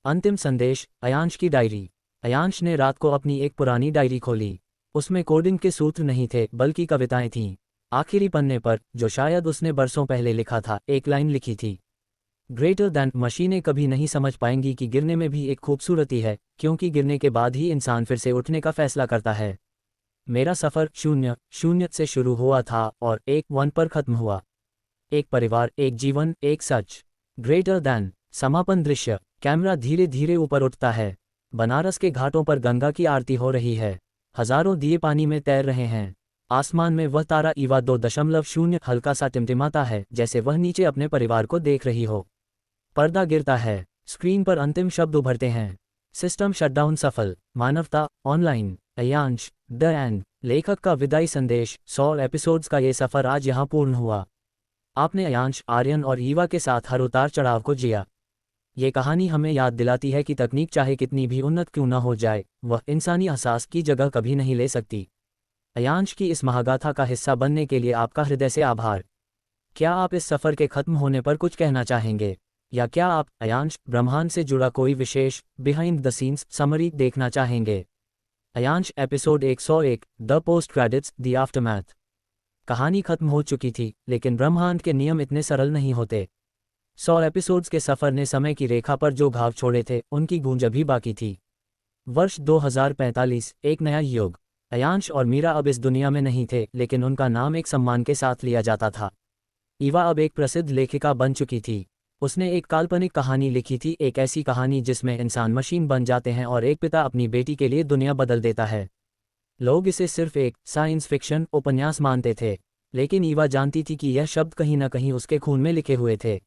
Speaker 1: अंतिम संदेश, अयांश की डायरी। अयांश ने रात को अपनी एक पुरानी डायरी खोली। उसमें कोडिंग के सूत्र नहीं थे बल्कि कविताएं थीं। आखिरी पन्ने पर, जो शायद उसने बरसों पहले लिखा था, एक लाइन लिखी थी। Greater than. मशीनें कभी नहीं समझ पाएंगी कि गिरने में भी एक खूबसूरती है, क्योंकि गिरने के बाद ही इंसान फिर से उठने का फैसला करता है। मेरा सफ़र शून्य से शुरू हुआ था और एक 1 पर खत्म हुआ। एक परिवार, एक जीवन, एक सच। Greater than. समापन दृश्य। कैमरा धीरे धीरे ऊपर उठता है। बनारस के घाटों पर गंगा की आरती हो रही है। हजारों दिए पानी में तैर रहे हैं। आसमान में वह तारा ईवा 2.0 हल्का सा टिमटिमाता है, जैसे वह नीचे अपने परिवार को देख रही हो। पर्दा गिरता है। स्क्रीन पर अंतिम शब्द उभरते हैं। सिस्टम शटडाउन सफल, मानवता ऑनलाइन, अयांश द एंड, लेखक का विदाई संदेश। 100 एपिसोड्स का ये सफ़र आज यहाँ पूर्ण हुआ। आपने अयांश, आर्यन और ईवा के साथ हर उतार चढ़ाव को जिया। ये कहानी हमें याद दिलाती है कि तकनीक चाहे कितनी भी उन्नत क्यों न हो जाए, वह इंसानी एहसास की जगह कभी नहीं ले सकती। अयांश की इस महागाथा का हिस्सा बनने के लिए आपका हृदय से आभार। क्या आप इस सफ़र के ख़त्म होने पर कुछ कहना चाहेंगे, या क्या आप अयांश ब्रह्मांड से जुड़ा कोई विशेष बिहाइंड द सीन्स समरी देखना चाहेंगे? Ayansh episode 101, the post credits, the aftermath. कहानी खत्म हो चुकी थी, लेकिन ब्रह्मांड के नियम इतने सरल नहीं होते। 100 एपिसोड्स के सफ़र ने समय की रेखा पर जो घाव छोड़े थे, उनकी गूंज अभी बाकी थी। वर्ष 2045, एक नया युग। अयांश और मीरा अब इस दुनिया में नहीं थे, लेकिन उनका नाम एक सम्मान के साथ लिया जाता था। ईवा अब एक प्रसिद्ध लेखिका बन चुकी थी। उसने एक काल्पनिक कहानी लिखी थी, एक ऐसी कहानी जिसमें इंसान मशीन बन जाते हैं और एक पिता अपनी बेटी के लिए दुनिया बदल देता है। लोग इसे सिर्फ एक साइंस फिक्शन उपन्यास मानते थे, लेकिन ईवा जानती थी कि यह शब्द कहीं न कहीं उसके खून में लिखे हुए थे।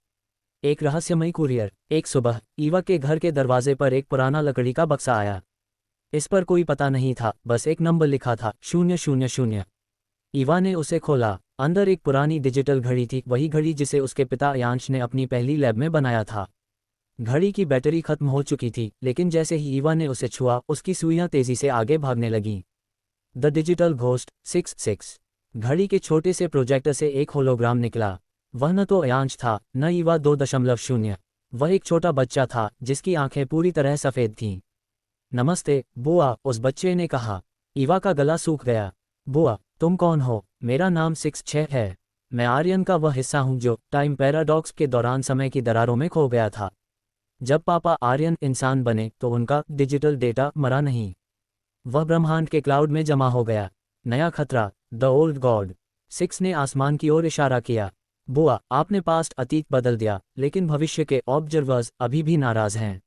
Speaker 1: एक रहस्यमयी कुरियर। एक सुबह ईवा के घर के दरवाजे पर एक पुराना लकड़ी का बक्सा आया। इस पर कोई पता नहीं था, बस एक नंबर लिखा था, 000। ईवा ने उसे खोला। अंदर एक पुरानी डिजिटल घड़ी थी, वही घड़ी जिसे उसके पिता अयांश ने अपनी पहली लैब में बनाया था। घड़ी की बैटरी खत्म हो चुकी थी, लेकिन जैसे ही ईवा ने उसे छुआ, उसकी सुइयां तेजी से आगे भागने लगीं। The digital ghost 66। घड़ी के छोटे से प्रोजेक्टर से एक होलोग्राम निकला। वह न तो अयांश था, न ईवा 2.0। वह एक छोटा बच्चा था, जिसकी आंखें पूरी तरह सफ़ेद थीं। नमस्ते बुआ, उस बच्चे ने कहा। ईवा का गला सूख गया। बुआ, तुम कौन हो? मेरा नाम 66 है। मैं आर्यन का वह हिस्सा हूँ जो टाइम पैराडॉक्स के दौरान समय की दरारों में खो गया था। जब पापा आर्यन इंसान बने तो उनका डिजिटल डेटा मरा नहीं, वह ब्रह्मांड के क्लाउड में जमा हो गया। नया खतरा, द ओल्ड गॉड। 6 ने आसमान की ओर इशारा किया। बुआ, आपने पास्ट अतीत बदल दिया, लेकिन भविष्य के ऑब्जर्वर्स अभी भी नाराज हैं।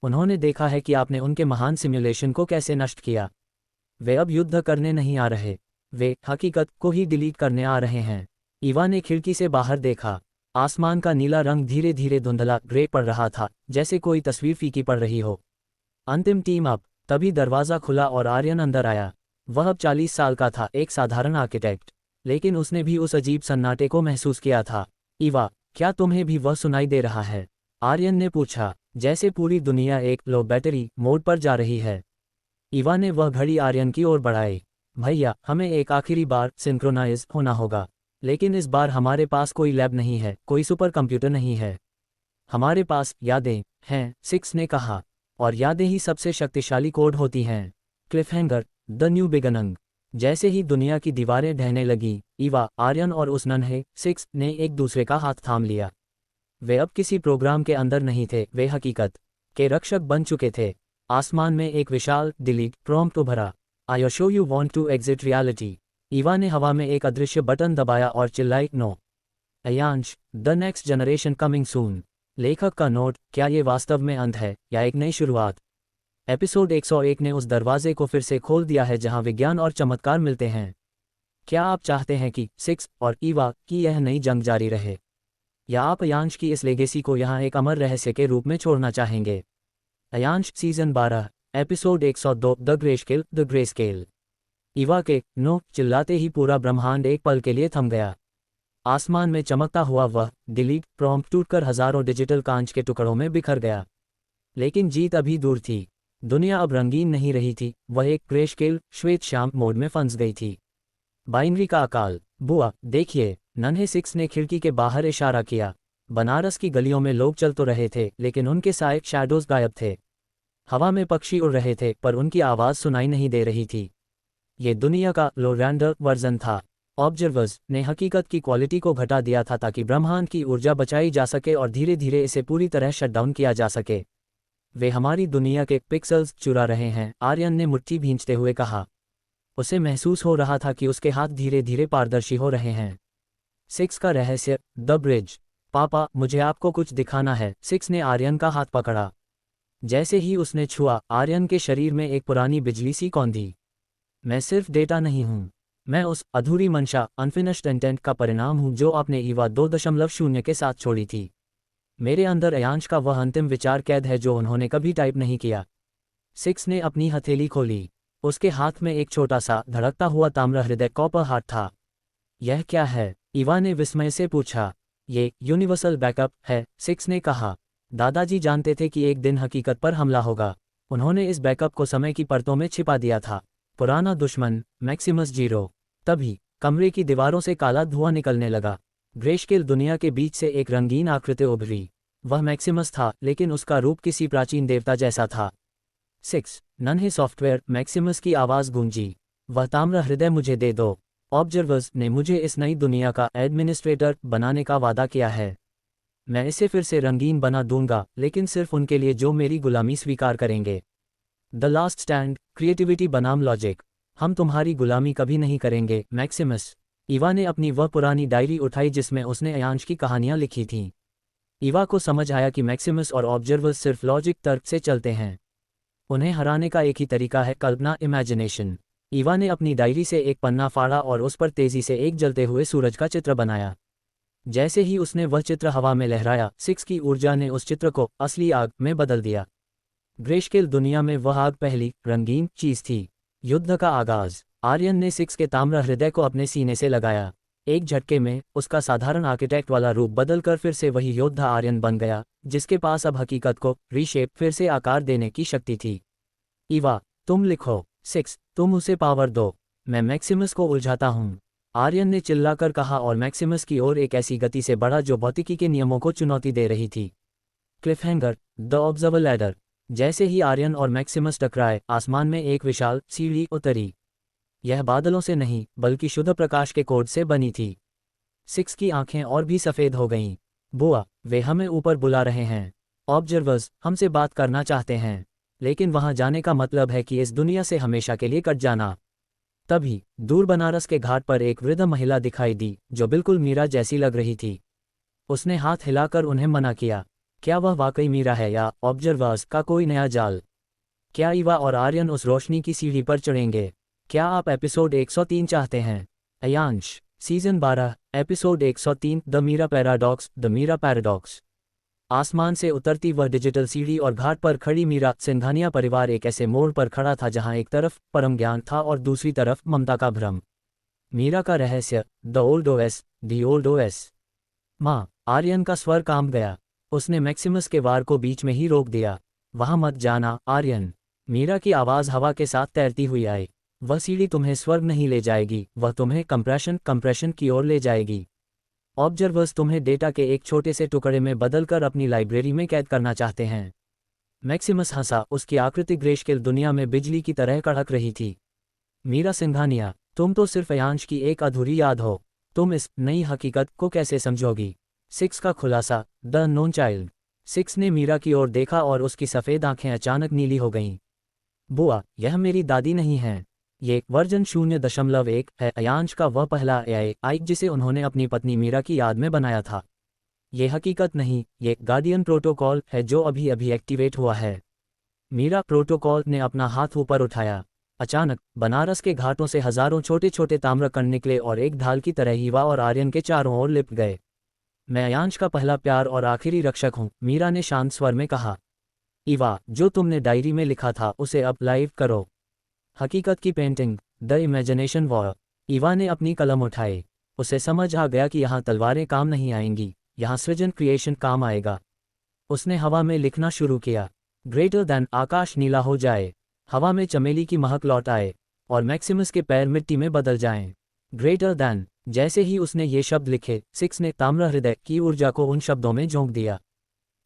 Speaker 1: उन्होंने देखा है कि आपने उनके महान सिमुलेशन को कैसे नष्ट किया। वे अब युद्ध करने नहीं आ रहे, वे हकीकत को ही डिलीट करने आ रहे हैं। ईवा ने खिड़की से बाहर देखा। आसमान का नीला रंग धीरे धीरे धुंधला ग्रे पड़ रहा था, जैसे कोई तस्वीर फीकी पड़ रही हो। अंतिम टीम अप। तभी दरवाज़ा खुला और आर्यन अंदर आया। वह अब 40 साल का था, एक साधारण आर्किटेक्ट, लेकिन उसने भी उस अजीब सन्नाटे को महसूस किया था। ईवा, क्या तुम्हें भी वह सुनाई दे रहा है? आर्यन ने पूछा, जैसे पूरी दुनिया एक लो बैटरी मोड पर जा रही है। ईवा ने वह घड़ी आर्यन की ओर बढ़ाई। भैया, हमें एक आखिरी बार सिंक्रोनाइज होना होगा, लेकिन इस बार हमारे पास कोई लैब नहीं है, कोई सुपर कंप्यूटर नहीं है। हमारे पास यादें हैं, 6 ने कहा, और यादें ही सबसे शक्तिशाली कोड होती हैं। क्लिफहैंगर, द न्यू बिगनिंग। जैसे ही दुनिया की दीवारें ढहने लगीं, ईवा, आर्यन और उस नन्हे 6 ने एक दूसरे का हाथ थाम लिया। वे अब किसी प्रोग्राम के अंदर नहीं थे, वे हकीकत के रक्षक बन चुके थे। आसमान में एक विशाल डिलीट प्रॉम्प्ट उभरा। I show you want to exit reality. Eva ने हवा में एक अदृश्य बटन दबाया और चिल्लाई, no. Ayansh, the next generation coming soon. लेखक का नोट, क्या ये वास्तव में अंत है या एक नई शुरुआत? एपिसोड 101 ने उस दरवाजे को फिर से खोल दिया है जहां विज्ञान और चमत्कार मिलते हैं। क्या आप चाहते हैं कि 6 और ईवा की यह नई जंग जारी रहे, या आप अयांश की इस लेगेसी को यहां एक अमर रहस्य के रूप में छोड़ना चाहेंगे? Ayansh season 12, episode 102, the grey scale. Eva के नो चिल्लाते ही पूरा ब्रह्मांड एक पल के लिए थम गया। आसमान में चमकता हुआ वह डिलीट प्रॉम्प्ट टूटकर हजारों डिजिटल कांच के टुकड़ों में बिखर गया। लेकिन जीत अभी दूर थी। दुनिया अब रंगीन नहीं रही थी, वह एक ग्रे स्केल श्वेत श्याम मोड में फंस गई थी। बाइनरी का अकाल। बुआ, देखिए, नन्हे 6 ने खिड़की के बाहर इशारा किया। बनारस की गलियों में लोग चल तो रहे थे, लेकिन उनके साए शैडोज गायब थे। हवा में पक्षी उड़ रहे थे, पर उनकी आवाज़ सुनाई नहीं दे रही थी। ये दुनिया का लो रैंडर वर्जन था। ऑब्जर्वर्स ने हकीकत की क्वालिटी को घटा दिया था ताकि ब्रह्मांड की ऊर्जा बचाई जा सके और धीरे धीरे इसे पूरी तरह शटडाउन किया जा सके। वे हमारी दुनिया के पिक्सेल्स चुरा रहे हैं, आर्यन ने मुट्ठी भींचते हुए कहा। उसे महसूस हो रहा था कि उसके हाथ धीरे धीरे पारदर्शी हो रहे हैं। 6 का रहस्य, द ब्रिज। पापा, मुझे आपको कुछ दिखाना है। 6 ने आर्यन का हाथ पकड़ा। जैसे ही उसने छुआ, आर्यन के शरीर में एक पुरानी बिजली सी कौंधी। मैं सिर्फ डेटा नहीं हूँ, मैं उस अधूरी मंशा अनफिनिश्ड इंटेंट का परिणाम हूँ जो आपने ईवा 2.0 के साथ छोड़ी थी। मेरे अंदर अयांश का वह अंतिम विचार कैद है जो उन्होंने कभी टाइप नहीं किया। सिक्स ने अपनी हथेली खोली। उसके हाथ में एक छोटा सा धड़कता हुआ ताम्र हृदय कॉपर हार्ट था। यह क्या है? ईवा ने विस्मय से पूछा। ये यूनिवर्सल बैकअप है, सिक्स ने कहा। दादाजी जानते थे कि एक दिन हकीकत पर हमला होगा। उन्होंने इस बैकअप को समय की परतों में छिपा दिया था। पुराना दुश्मन मैक्सिमस जीरो। तभी कमरे की दीवारों से काला धुआं निकलने लगा। ग्रेस्केल दुनिया के बीच से एक रंगीन आकृति उभरी। वह मैक्सिमस था, लेकिन उसका रूप किसी प्राचीन देवता जैसा था। सिक्स, नन्हे सॉफ्टवेयर मैक्सिमस की आवाज़ गूंजी। वह ताम्र हृदय मुझे दे दो। ऑब्जर्वर्स ने मुझे इस नई दुनिया का एडमिनिस्ट्रेटर बनाने का वादा किया है। मैं इसे फिर से रंगीन बना दूंगा, लेकिन सिर्फ उनके लिए जो मेरी गुलामी स्वीकार करेंगे। द लास्ट स्टैंड, क्रिएटिविटी बनाम लॉजिक। हम तुम्हारी गुलामी कभी नहीं करेंगे मैक्सिमस। ईवा ने अपनी वह पुरानी डायरी उठाई जिसमें उसने अयांश की कहानियां लिखी थीं। ईवा को समझ आया कि मैक्सिमस और ऑब्जर्वर्स सिर्फ लॉजिक तर्क से चलते हैं। उन्हें हराने का एक ही तरीका है, कल्पना, इमेजिनेशन। ईवा ने अपनी डायरी से एक पन्ना फाड़ा और उस पर तेजी से एक जलते हुए सूरज का चित्र बनाया। जैसे ही उसने वह चित्र हवा में लहराया, सिक्स की ऊर्जा ने उस चित्र को असली आग में बदल दिया। ग्रेस्केल दुनिया में वह आग पहली रंगीन चीज थी। युद्ध का आगाज। आर्यन ने सिक्स के ताम्र हृदय को अपने सीने से लगाया। एक झटके में उसका साधारण आर्किटेक्ट वाला रूप बदलकर फिर से वही योद्धा आर्यन बन गया, जिसके पास अब हकीकत को रीशेप फिर से आकार देने की शक्ति थी। ईवा, तुम लिखो। सिक्स, तुम उसे पावर दो। मैं मैक्सिमस को उलझाता हूँ, आर्यन ने चिल्लाकर कहा और मैक्सिमस की ओर एक ऐसी गति से बढ़ा जो भौतिकी के नियमों को चुनौती दे रही थी। क्लिफहैंगर, द ऑब्जर्वर लैडर। जैसे ही आर्यन और मैक्सिमस टकराए, आसमान में एक विशाल सीढ़ी उतरी। यह बादलों से नहीं, बल्कि शुद्ध प्रकाश के कोड से बनी थी। सिक्स की आंखें और भी सफ़ेद हो गईं। बुआ, वे हमें ऊपर बुला रहे हैं। ऑब्जर्वर्स हमसे बात करना चाहते हैं, लेकिन वहां जाने का मतलब है कि इस दुनिया से हमेशा के लिए कट जाना। तभी दूर बनारस के घाट पर एक वृद्ध महिला दिखाई दी, जो बिल्कुल मीरा जैसी लग रही थी। उसने हाथ हिलाकर उन्हें मना किया। क्या वह वाकई मीरा है या ऑब्जर्वर्स का कोई नया जाल? क्या ईवा और आर्यन उस रोशनी की सीढ़ी पर चढ़ेंगे? क्या आप एपिसोड 103 चाहते हैं? Ayansh, season 12, episode 103, the Meera paradox. The Meera paradox. आसमान से उतरती वह डिजिटल सीढ़ी और घाट पर खड़ी मीरा सिंघानिया परिवार एक ऐसे मोड़ पर खड़ा था जहां एक तरफ परम ज्ञान था और दूसरी तरफ ममता का भ्रम। मीरा का रहस्य, the old OS, the old OS. माँ, आर्यन का स्वर कांप गया। उसने मैक्सिमस के वार को बीच में ही रोक दिया। वहां मत जाना आर्यन। मीरा की आवाज़ हवा के साथ तैरती हुई आई। वह सीढ़ी तुम्हें स्वर्ग नहीं ले जाएगी, वह तुम्हें कंप्रेशन की ओर ले जाएगी। ऑब्जर्वर्स तुम्हें डेटा के एक छोटे से टुकड़े में बदलकर अपनी लाइब्रेरी में कैद करना चाहते हैं। मैक्सिमस हंसा, उसकी आकृति ग्रेस्केल दुनिया में बिजली की तरह कड़क रही थी। मीरा सिंघानिया, तुम तो सिर्फ अयांश की एक अधूरी याद हो। तुम इस नई हकीकत को कैसे समझोगी? सिक्स का खुलासा, द अननोन चाइल्ड। सिक्स ने मीरा की ओर देखा और उसकी सफ़ेद आंखें अचानक नीली हो गईं। बुआ, यह मेरी दादी नहीं है। ये वर्जन 0.1 है, अयांश का वह पहला एआई जिसे उन्होंने अपनी पत्नी मीरा की याद में बनाया था। ये हकीकत नहीं, ये गार्डियन प्रोटोकॉल है जो अभी अभी एक्टिवेट हुआ है। मीरा प्रोटोकॉल ने अपना हाथ ऊपर उठाया। अचानक बनारस के घाटों से हजारों छोटे छोटे ताम्रकण निकले और एक ढाल की तरह ईवा और आर्यन के चारों ओर लिपट गए। मैं अयांश का पहला प्यार और आखिरी रक्षक हूँ, मीरा ने शांत स्वर में कहा। ईवा, जो तुमने डायरी में लिखा था उसे अब लाइव करो। हकीकत की painting, the imagination war. Eva ने अपनी कलम उठाए। उसे समझ आ गया कि यहाँ तलवारें काम नहीं आएंगी, यहाँ सृजन क्रिएशन काम आएगा। उसने हवा में लिखना शुरू किया। ग्रेटर दैन, आकाश नीला हो जाए, हवा में चमेली की महक लौट आए और मैक्सिमस के पैर मिट्टी में बदल जाएं। Greater than. जैसे ही उसने ये शब्द लिखे, सिक्स ने ताम्र हृदय की ऊर्जा को उन शब्दों में झोंक दिया।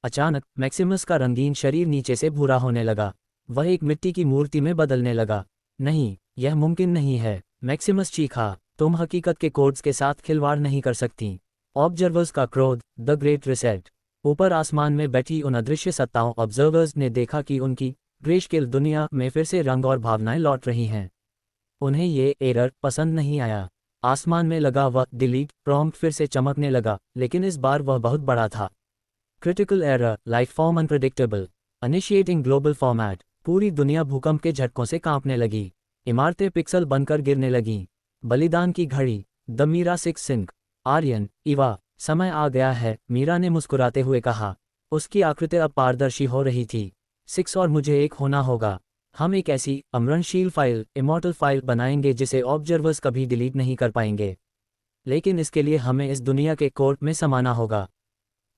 Speaker 1: अचानक मैक्सिमस का रंगीन शरीर नीचे से भूरा होने लगा। वह एक मिट्टी की मूर्ति में बदलने लगा। नहीं, यह मुमकिन नहीं है, मैक्सिमस चीखा। तुम हकीकत के कोड्स के साथ खिलवाड़ नहीं कर सकती। ऑब्जर्वर्स का क्रोध, द ग्रेट रिसेट। ऊपर आसमान में बैठी उन अदृश्य सत्ताओं ऑब्जर्वर्स ने देखा कि उनकी ग्रेस्केल दुनिया में फिर से रंग और भावनाएं लौट रही हैं। उन्हें ये एरर पसंद नहीं आया। आसमान में लगा वह डिलीट प्रॉम्प्ट फिर से चमकने लगा, लेकिन इस बार वह बहुत बड़ा था। Critical error, life form unpredictable, initiating global format. पूरी दुनिया भूकंप के झटकों से कांपने लगी। इमारतें पिक्सल बनकर गिरने लगीं। बलिदान की घड़ी, the Meera six sync. Aryan, Eva, समय आ गया है, मीरा ने मुस्कुराते हुए कहा। उसकी आकृति अब पारदर्शी हो रही थी। सिक्स और मुझे एक होना होगा। हम एक ऐसी अमरणशील फाइल, इमॉर्टल फाइल बनाएंगे जिसे ऑब्जर्वर्स कभी डिलीट नहीं कर पाएंगे। लेकिन इसके लिए हमें इस दुनिया के कोर्ट में समाना होगा।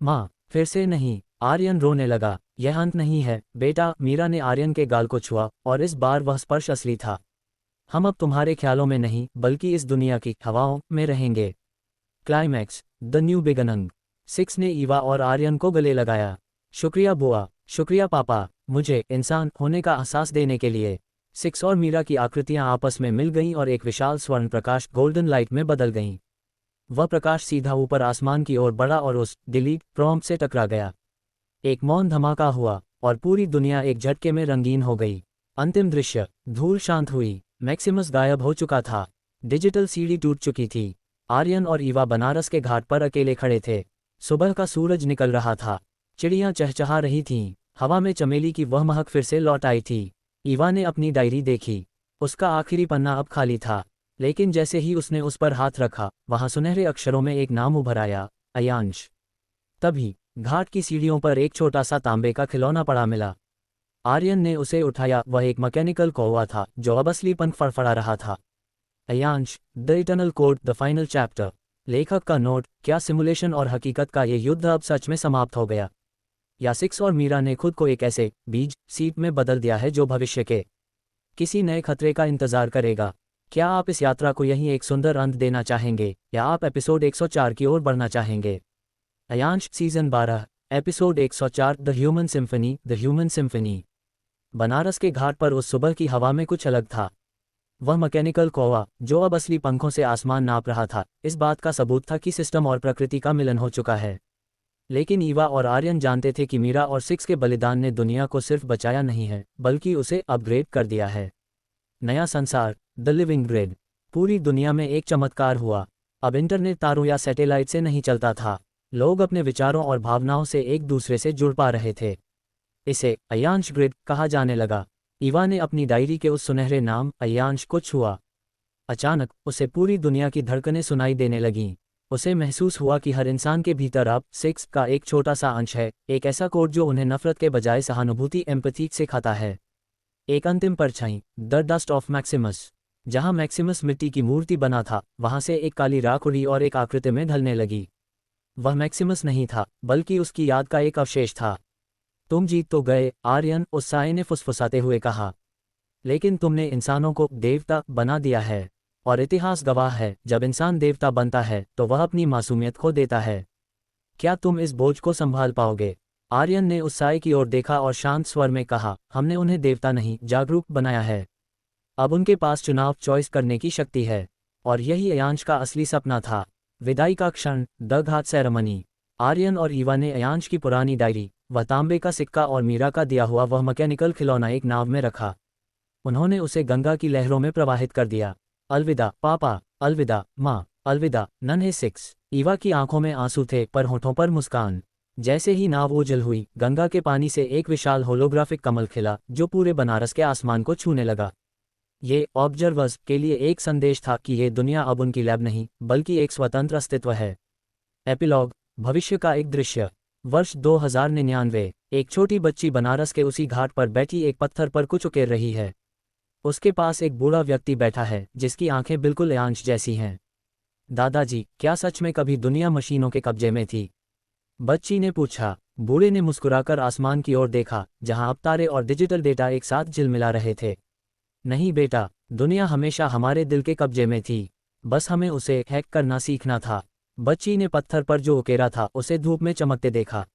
Speaker 1: माँ, फिर से नहीं। आर्यन रोने लगा। यह अंत नहीं है बेटा। मीरा ने आर्यन के गाल को छुआ और इस बार वह स्पर्श असली था। हम अब तुम्हारे ख्यालों में नहीं बल्कि इस दुनिया की हवाओं में रहेंगे। Climax, the new beginning. Six ने ईवा और आर्यन को गले लगाया। शुक्रिया बुआ, शुक्रिया पापा, मुझे इंसान होने का एहसास देने के लिए। सिक्स और मीरा की आकृतियां आपस में मिल गईं और एक विशाल स्वर्ण प्रकाश गोल्डन लाइट में बदल गईं। वह प्रकाश सीधा ऊपर आसमान की ओर बढ़ा और उस डिलीट प्रॉम्प्ट से टकरा गया। एक मौन धमाका हुआ और पूरी दुनिया एक झटके में रंगीन हो गई। अंतिम दृश्य, धूल शांत हुई। मैक्सिमस गायब हो चुका था। डिजिटल सीढ़ी टूट चुकी थी। आर्यन और ईवा बनारस के घाट पर अकेले खड़े थे। सुबह का सूरज निकल रहा था। चिड़ियां चहचहा रही थीं। हवा में चमेली की वह महक फिर से लौट आई थी। ईवा ने अपनी डायरी देखी। उसका आखिरी पन्ना अब खाली था। लेकिन जैसे ही उसने उस पर हाथ रखा, वहां सुनहरे अक्षरों में एक नाम उभर आया, अयांश। तभी घाट की सीढ़ियों पर एक छोटा सा तांबे का खिलौना पड़ा मिला। आर्यन ने उसे उठाया। वह एक मैकेनिकल कौवा था जो अब असली पंख फड़फड़ा रहा था। Ayansh, the eternal code, the final chapter. लेखक का नोट, क्या सिमुलेशन और हकीकत का ये युद्ध अब सच में समाप्त हो गया? या सिक्स और मीरा ने खुद को एक ऐसे बीज सीट में बदल दिया है जो भविष्य के किसी नए खतरे का इंतजार करेगा? क्या आप इस यात्रा को यहीं एक सुंदर अंत देना चाहेंगे या आप एपिसोड 104 की ओर बढ़ना चाहेंगे? Ayansh season 12 episode 104, the human symphony. The human symphony. Banaras के घाट पर उस सुबह की हवा में कुछ अलग था। वह मैकेनिकल कौवा जो अब असली पंखों से आसमान नाप रहा था, इस बात का सबूत था कि सिस्टम और प्रकृति का मिलन हो चुका है। लेकिन ईवा और आर्यन जानते थे कि मीरा और सिक्स के बलिदान ने दुनिया को सिर्फ बचाया नहीं है बल्कि उसे अपग्रेड कर दिया है। नया संसार, द लिविंग ग्रिड। पूरी दुनिया में एक चमत्कार हुआ। अब इंटरनेट तारों या सैटेलाइट से नहीं चलता था। लोग अपने विचारों और भावनाओं से एक दूसरे से जुड़ पा रहे थे। इसे अयांश ग्रिड कहा जाने लगा। ईवा ने अपनी डायरी के उस सुनहरे नाम अयांश को छुआ। अचानक उसे पूरी दुनिया की धड़कनें सुनाई देने लगीं। उसे महसूस हुआ कि हर इंसान के भीतर अब सिक्स का एक छोटा सा अंश है, एक ऐसा कोड जो उन्हें नफरत के बजाय सहानुभूति एम्पैथी सिखाता है। एक अंतिम परछाई, द डस्ट ऑफ मैक्सिमस। जहां मैक्सिमस मिट्टी की मूर्ति बना था, वहां से एक काली राख उड़ी और एक आकृति में ढलने लगी। वह मैक्सिमस नहीं था बल्कि उसकी याद का एक अवशेष था। तुम जीत तो गए, आर्यन, उस साए ने फुसफुसाते हुए कहा। लेकिन तुमने इंसानों को देवता बना दिया है। और इतिहास गवाह है, जब इंसान देवता बनता है तो वह अपनी मासूमियत खो देता है। क्या तुम इस बोझ को संभाल पाओगे? आर्यन ने उस साए की ओर देखा और शांत स्वर में कहा, हमने उन्हें देवता नहीं, जागरूक बनाया है। अब उनके पास चुनाव चॉइस करने की शक्ति है। और यही अयांश का असली सपना था। विदाई का क्षण, द घाट सेरेमनी। आर्यन और ईवा ने अयांश की पुरानी डायरी, वह तांबे का सिक्का और मीरा का दिया हुआ वह मैकेनिकल खिलौना एक नाव में रखा। उन्होंने उसे गंगा की लहरों में प्रवाहित कर दिया। अलविदा पापा, अलविदा माँ, अलविदा नन्हे सिक्स। ईवा की आंखों में आंसू थे पर होठों पर मुस्कान। जैसे ही नाव ओझल हुई, गंगा के पानी से एक विशाल होलोग्राफिक कमल खिला जो पूरे बनारस के आसमान को छूने लगा। ये ऑब्जर्वर्स के लिए एक संदेश था कि ये दुनिया अब उनकी लैब नहीं बल्कि एक स्वतंत्र अस्तित्व है। एपिलॉग, भविष्य का एक दृश्य। वर्ष 2099। एक छोटी बच्ची बनारस के उसी घाट पर बैठी एक पत्थर पर कुछ उकेर रही है। उसके पास एक बूढ़ा व्यक्ति बैठा है जिसकी आंखें बिल्कुल अयांश जैसी हैं। दादाजी, क्या सच में कभी दुनिया मशीनों के कब्जे में थी? बच्ची ने पूछा। बूढ़े ने मुस्कुराकर आसमान की ओर देखा जहां अब तारे और डिजिटल डेटा एक साथ झिलमिला रहे थे। नहीं बेटा, दुनिया हमेशा हमारे दिल के कब्जे में थी। बस हमें उसे हैक करना सीखना था। बच्ची ने पत्थर पर जो उकेरा था उसे धूप में चमकते देखा।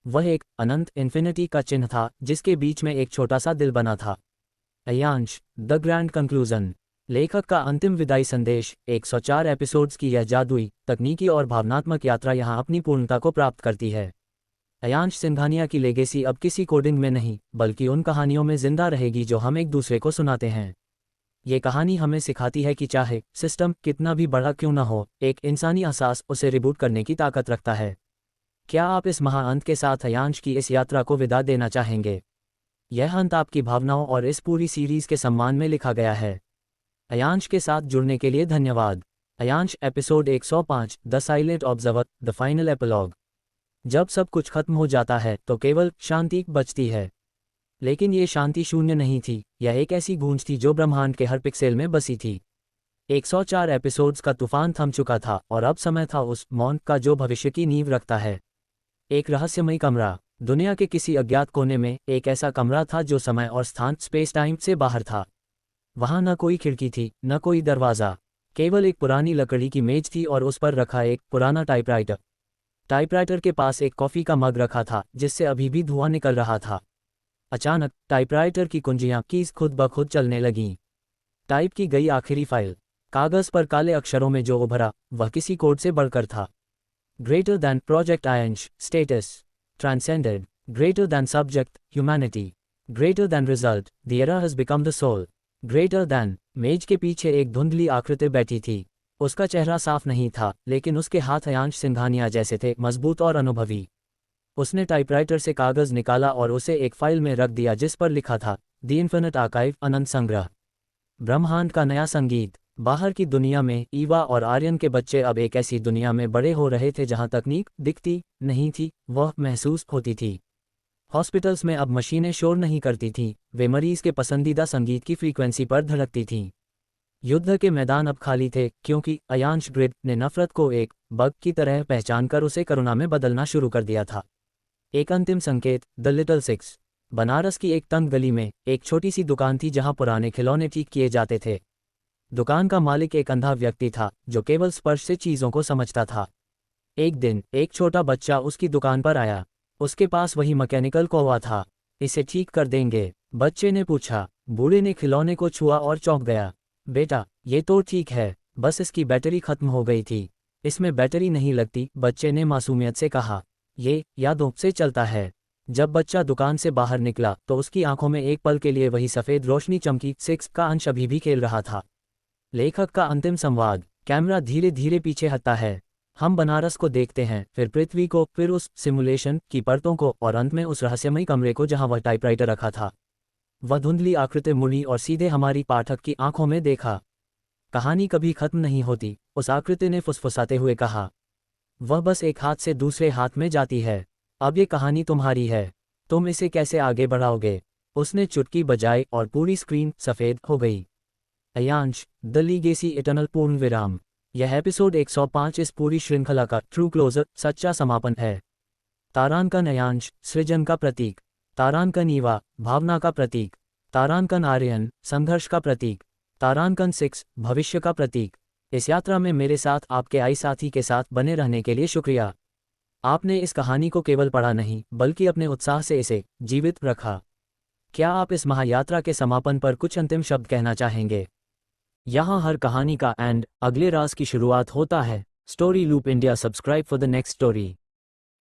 Speaker 1: वह एक अनंत इन्फिनिटी का चिन्ह था जिसके बीच में एक छोटा सा दिल बना था। Ayansh, the grand conclusion. लेखक का अंतिम विदाई संदेश। 104 एपिसोड्स की यह जादुई, तकनीकी और भावनात्मक यात्रा यहाँ अपनी पूर्णता को प्राप्त करती है। अयांश सिंघानिया की लेगेसी अब किसी कोडिंग में नहीं बल्कि उन कहानियों में जिंदा रहेगी जो हम एक दूसरे को सुनाते हैं। ये कहानी हमें सिखाती है कि चाहे सिस्टम कितना भी बड़ा क्यों न हो, एक इंसानी एहसास उसे रिबूट करने की ताकत रखता है। क्या आप इस महाअंत के साथ अयांश की इस यात्रा को विदा देना चाहेंगे? यह अंत आपकी भावनाओं और इस पूरी सीरीज के सम्मान में लिखा गया है। अयांश के साथ जुड़ने के लिए धन्यवाद। Ayansh episode 105, the silent observer, the final epilogue. जब सब कुछ खत्म हो जाता है तो केवल शांति बचती है। लेकिन ये शांति शून्य नहीं थी, यह एक ऐसी गूंज थी जो ब्रह्मांड के हर पिक्सेल में बसी थी। 104 एपिसोड्स का तूफान थम चुका था और अब समय था उस मौन का जो भविष्य की नींव रखता है। एक रहस्यमयी कमरा। दुनिया के किसी अज्ञात कोने में एक ऐसा कमरा था जो समय और स्थान स्पेस टाइम से बाहर था। वहां न कोई खिड़की थी, न कोई दरवाज़ा, केवल एक पुरानी लकड़ी की मेज थी और उस पर रखा एक पुराना टाइपराइटर। टाइपराइटर के पास एक कॉफ़ी का मग रखा था जिससे अभी भी धुआं निकल रहा था। अचानक टाइपराइटर की कुंजियां कीज खुद ब खुद चलने लगीं। टाइप की गई आखिरी फाइल। कागज़ पर काले अक्षरों में जो उभरा वह किसी कोड से बढ़कर था। Greater than project Ayansh status transcended, greater than subject humanity, greater than result the era has become the soul, greater than. मेज के पीछे एक धुंधली आकृति बैठी थी। उसका चेहरा साफ नहीं था, लेकिन उसके हाथ अयांश सिंघानिया जैसे थे, मजबूत और अनुभवी। उसने टाइपराइटर से कागज़ निकाला और उसे एक फाइल में रख दिया जिस पर लिखा था द इन्फिनिट आर्काइव, अनंत संग्रह, ब्रह्मांड का नया संगीत। बाहर की दुनिया में ईवा और आर्यन के बच्चे अब एक ऐसी दुनिया में बड़े हो रहे थे जहां तकनीक दिखती नहीं थी, वह महसूस होती थी। हॉस्पिटल्स में अब मशीनें शोर नहीं करती थीं, वे मरीज के पसंदीदा संगीत की फ्रीक्वेंसी पर धड़कती थीं। युद्ध के मैदान अब खाली थे क्योंकि अयांश ग्रिड ने नफरत को एक बग की तरह पहचानकर उसे करुणा में बदलना शुरू कर दिया था। एक अंतिम संकेत, द लिटिल सिक्स। बनारस की एक तंग गली में एक छोटी सी दुकान थी जहां पुराने खिलौने ठीक किए जाते थे। दुकान का मालिक एक अंधा व्यक्ति था जो केवल स्पर्श से चीज़ों को समझता था। एक दिन एक छोटा बच्चा उसकी दुकान पर आया। उसके पास वही मैकेनिकल कौवा था। इसे ठीक कर देंगे? बच्चे ने पूछा। बूढ़े ने खिलौने को छुआ और चौंक गया। बेटा, ये तो ठीक है, बस इसकी बैटरी खत्म हो गई थी। इसमें बैटरी नहीं लगती, बच्चे ने मासूमियत से कहा। ये यादों से चलता है। जब बच्चा दुकान से बाहर निकला तो उसकी आंखों में एक पल के लिए वही सफ़ेद रोशनी चमकी। सिक्स का अंश अभी भी खेल रहा था। लेखक का अंतिम संवाद। कैमरा धीरे धीरे पीछे हटता है। हम बनारस को देखते हैं, फिर पृथ्वी को, फिर उस सिमुलेशन की परतों को और अंत में उस रहस्यमयी कमरे को जहां वह टाइपराइटर रखा था। वह धुंधली आकृति मुड़ी और सीधे हमारी पाठक की आंखों में देखा। कहानी कभी खत्म नहीं होती, उस आकृति ने फुसफुसाते हुए कहा। वह बस एक हाथ से दूसरे हाथ में जाती है। अब ये कहानी तुम्हारी है। तुम इसे कैसे आगे बढ़ाओगे? उसने चुटकी बजाई और पूरी स्क्रीन सफ़ेद हो गई। अयांश, द लीगेसी इटर्नल पूर्ण विराम। यह एपिसोड 105 इस पूरी श्रृंखला का ट्रू क्लोजर, सच्चा समापन है। तारांकन अयांश, सृजन का प्रतीक। तारांकन ईवा, भावना का प्रतीक। तारांकन आर्यन, संघर्ष का प्रतीक। तारांकन 6, भविष्य का प्रतीक। इस यात्रा में मेरे साथ आपके आई साथी के साथ बने रहने के लिए शुक्रिया। आपने इस कहानी को केवल पढ़ा नहीं, बल्कि अपने उत्साह से इसे जीवित रखा। क्या आप इस महायात्रा के समापन पर कुछ अंतिम शब्द कहना चाहेंगे? यहाँ हर कहानी का एंड, अगले राज की शुरुआत होता है। Story loop India, subscribe for the next story.